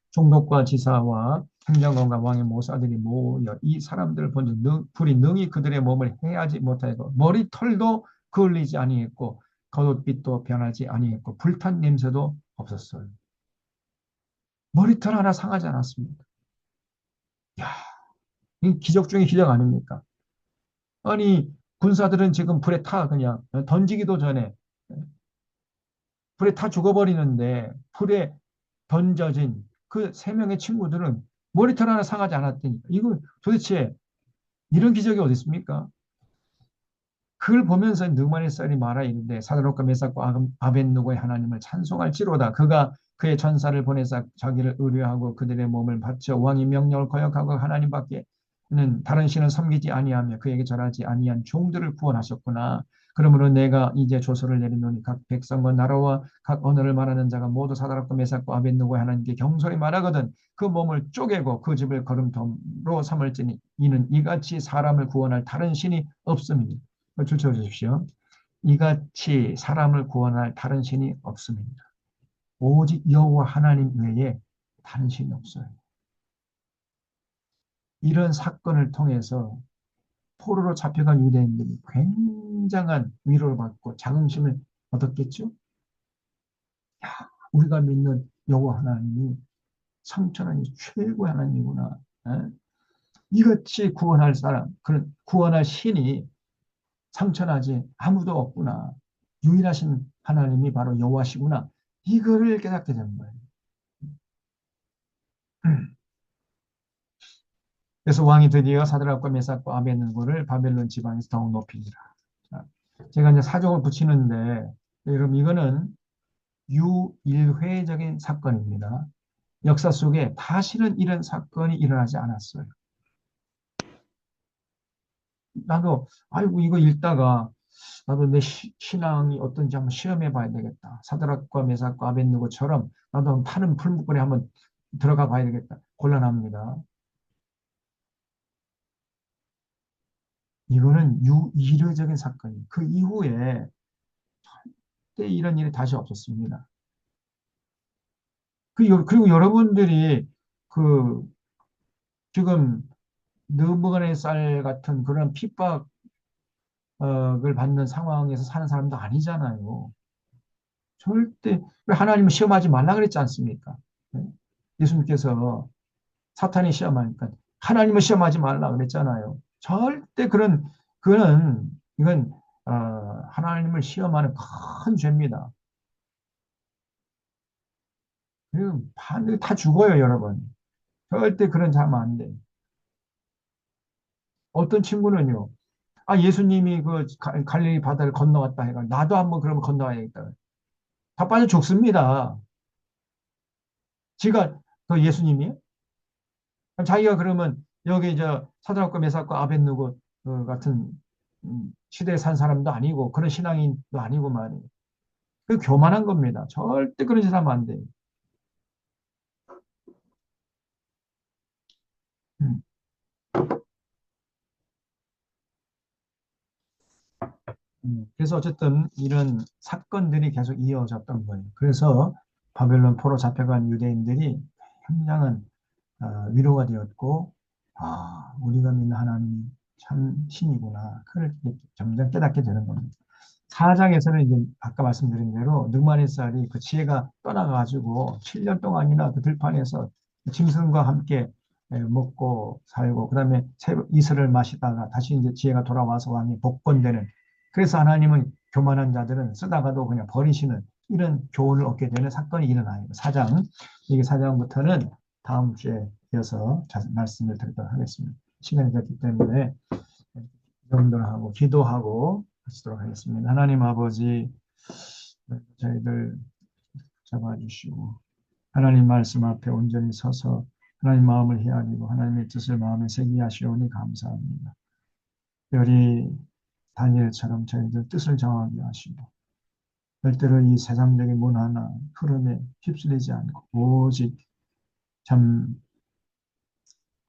A: 총독과 지사와 행정관과 왕의 모사들이 모여 이 사람들을 본즉 불이 능히 그들의 몸을 해하지 못하고 머리털도 그을리지 아니했고 겉옷빛도 변하지 아니했고 불탄 냄새도 없었어요. 머리털 하나 상하지 않았습니다. 야, 이 기적 중에 기적 아닙니까? 아니 군사들은 지금 불에 타 그냥 던지기도 전에 불에 타 죽어버리는데 불에 던져진 그 세 명의 친구들은 머리털 하나 상하지 않았다니까. 이거 도대체 이런 기적이 어디 있습니까? 그걸 보면서 느부갓네살이 말하 이르되 사드락과 메삭과 아벤누고의 하나님을 찬송할지로다. 그가 그의 전사를 보내사 자기를 의뢰하고 그들의 몸을 바쳐 왕이 명령을 거역하고 하나님밖에는 다른 신을 섬기지 아니하며 그에게 절하지 아니한 종들을 구원하셨구나. 그러므로 내가 이제 조서를 내리노니 각 백성과 나라와 각 언어를 말하는 자가 모두 사드락과 메삭과 아벤누고의 하나님께 경솔히 말하거든 그 몸을 쪼개고 그 집을 거름통으로 삼을지니 이는 이같이 사람을 구원할 다른 신이 없음이니. 줄쳐 주십시오. 이같이 사람을 구원할 다른 신이 없습니다. 오직 여호와 하나님 외에 다른 신이 없어요. 이런 사건을 통해서 포로로 잡혀간 유대인들이 굉장한 위로를 받고 자긍심을 얻었겠죠. 야, 우리가 믿는 여호와 하나님이 성천하니 최고의 하나님이구나. 이같이 구원할 사람, 그런 구원할 신이 상천하지 아무도 없구나. 유일하신 하나님이 바로 여호와시구나. 이거를 깨닫게 되는 거예요. 그래서 왕이 드디어 사드락과 메삭과 아벤느고를 바벨론 지방에서 더욱 높이니라. 제가 이제 사족을 붙이는데 여러분 이거는 유일회적인 사건입니다. 역사 속에 다시는 이런 사건이 일어나지 않았어요. 나도 아이고 이거 읽다가 나도 내 신앙이 어떤지 한번 시험해 봐야 되겠다. 사드락과 메삭과 아벤느고처럼 나도 타는 풀무불에 한번 들어가 봐야 되겠다. 곤란합니다. 이거는 유일적인 사건이에요. 그 이후에 절대 이런 일이 다시 없었습니다. 그리고 여러분들이 그 지금 느부갓네살 같은 그런 핍박을 받는 상황에서 사는 사람도 아니잖아요. 절대 하나님은 시험하지 말라 그랬지 않습니까? 네? 예수님께서 사탄이 시험하니까 하나님은 시험하지 말라 그랬잖아요. 절대 그는 이건 하나님을 시험하는 큰 죄입니다. 반들이 다 죽어요, 여러분. 절대 그런 짓 하면 안 돼. 어떤 친구는요, 아, 예수님이 그 갈릴리 바다를 건너갔다 해가 나도 한번 그러면 건너가야겠다. 다 빠져 죽습니다. 지가 그 예수님이에요? 자기가 그러면 여기 사드락과 메삭과 아벳느고 그 같은 시대에 산 사람도 아니고 그런 신앙인도 아니고 말이에요. 그 교만한 겁니다. 절대 그런 짓 하면 안 돼요. 음, 그래서 어쨌든 이런 사건들이 계속 이어졌던 거예요. 그래서 바벨론 포로 잡혀간 유대인들이 굉장한 위로가 되었고, 아, 우리가 믿는 하나님이 참 신이구나. 그걸 점점 깨닫게 되는 겁니다. 4장에서는 이제 아까 말씀드린 대로 느마리살이 그 지혜가 떠나가지고 7년 동안이나 그 들판에서 짐승과 함께 먹고 살고 그다음에 이슬을 마시다가 다시 이제 지혜가 돌아와서 왕이 복권되는 그래서 하나님은 교만한 자들은 쓰다가도 그냥 버리시는 이런 교훈을 얻게 되는 사건이 일어나요. 4장 이게 4장부터는 다음 주에 이어서 말씀을 드리도록 하겠습니다. 시간이 됐기 때문에 정도를 하고 기도하고 하시도록 하겠습니다. 하나님 아버지 저희들 잡아주시고 하나님 말씀 앞에 온전히 서서 하나님 마음을 헤아리고 하나님의 뜻을 마음에 새기게 하시오니 감사합니다. 특별히 다니엘처럼 저희들 뜻을 정하게 하시고 절대로 이 세상적인 문화나 흐름에 휩쓸리지 않고 오직 참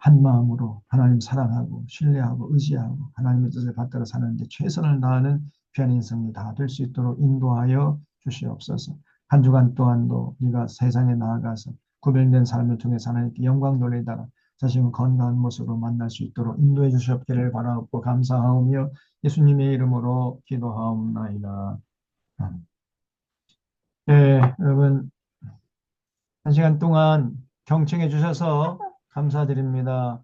A: 한 마음으로 하나님 사랑하고 신뢰하고 의지하고 하나님의 뜻을 받들어 사는데 최선을 다하는 귀한 인생이 다 될 수 있도록 인도하여 주시옵소서. 한 주간 동안도 우리가 세상에 나아가서 구별된 삶을 통해서 하나님께 영광 돌리다가 자신을 건강한 모습으로 만날 수 있도록 인도해 주시옵기를 바라옵고 감사하오며 예수님의 이름으로 기도하옵나이다. 네, 여러분 한 시간 동안 경청해 주셔서 감사드립니다.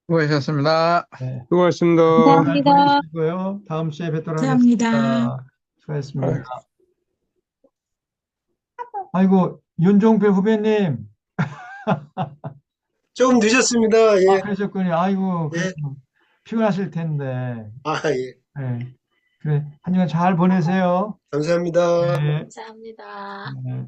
B: 수고하셨습니다.
A: 네.
B: 수고하셨습니다.
A: 잘
C: 감사합니다.
A: 보내시고요. 다음 주에 뵙도록
C: 감사합니다.
A: 하겠습니다. 수고하셨습니다. 아이고, 윤종필 후배님.
D: 좀 늦었습니다.
A: 아,
D: 예,
A: 그러셨군요. 아이고,
D: 예.
A: 피곤하실 텐데.
D: 아, 예.
A: 네. 그래, 한 주간 잘 보내세요.
D: 감사합니다.
A: 네.
C: 감사합니다.
A: 네.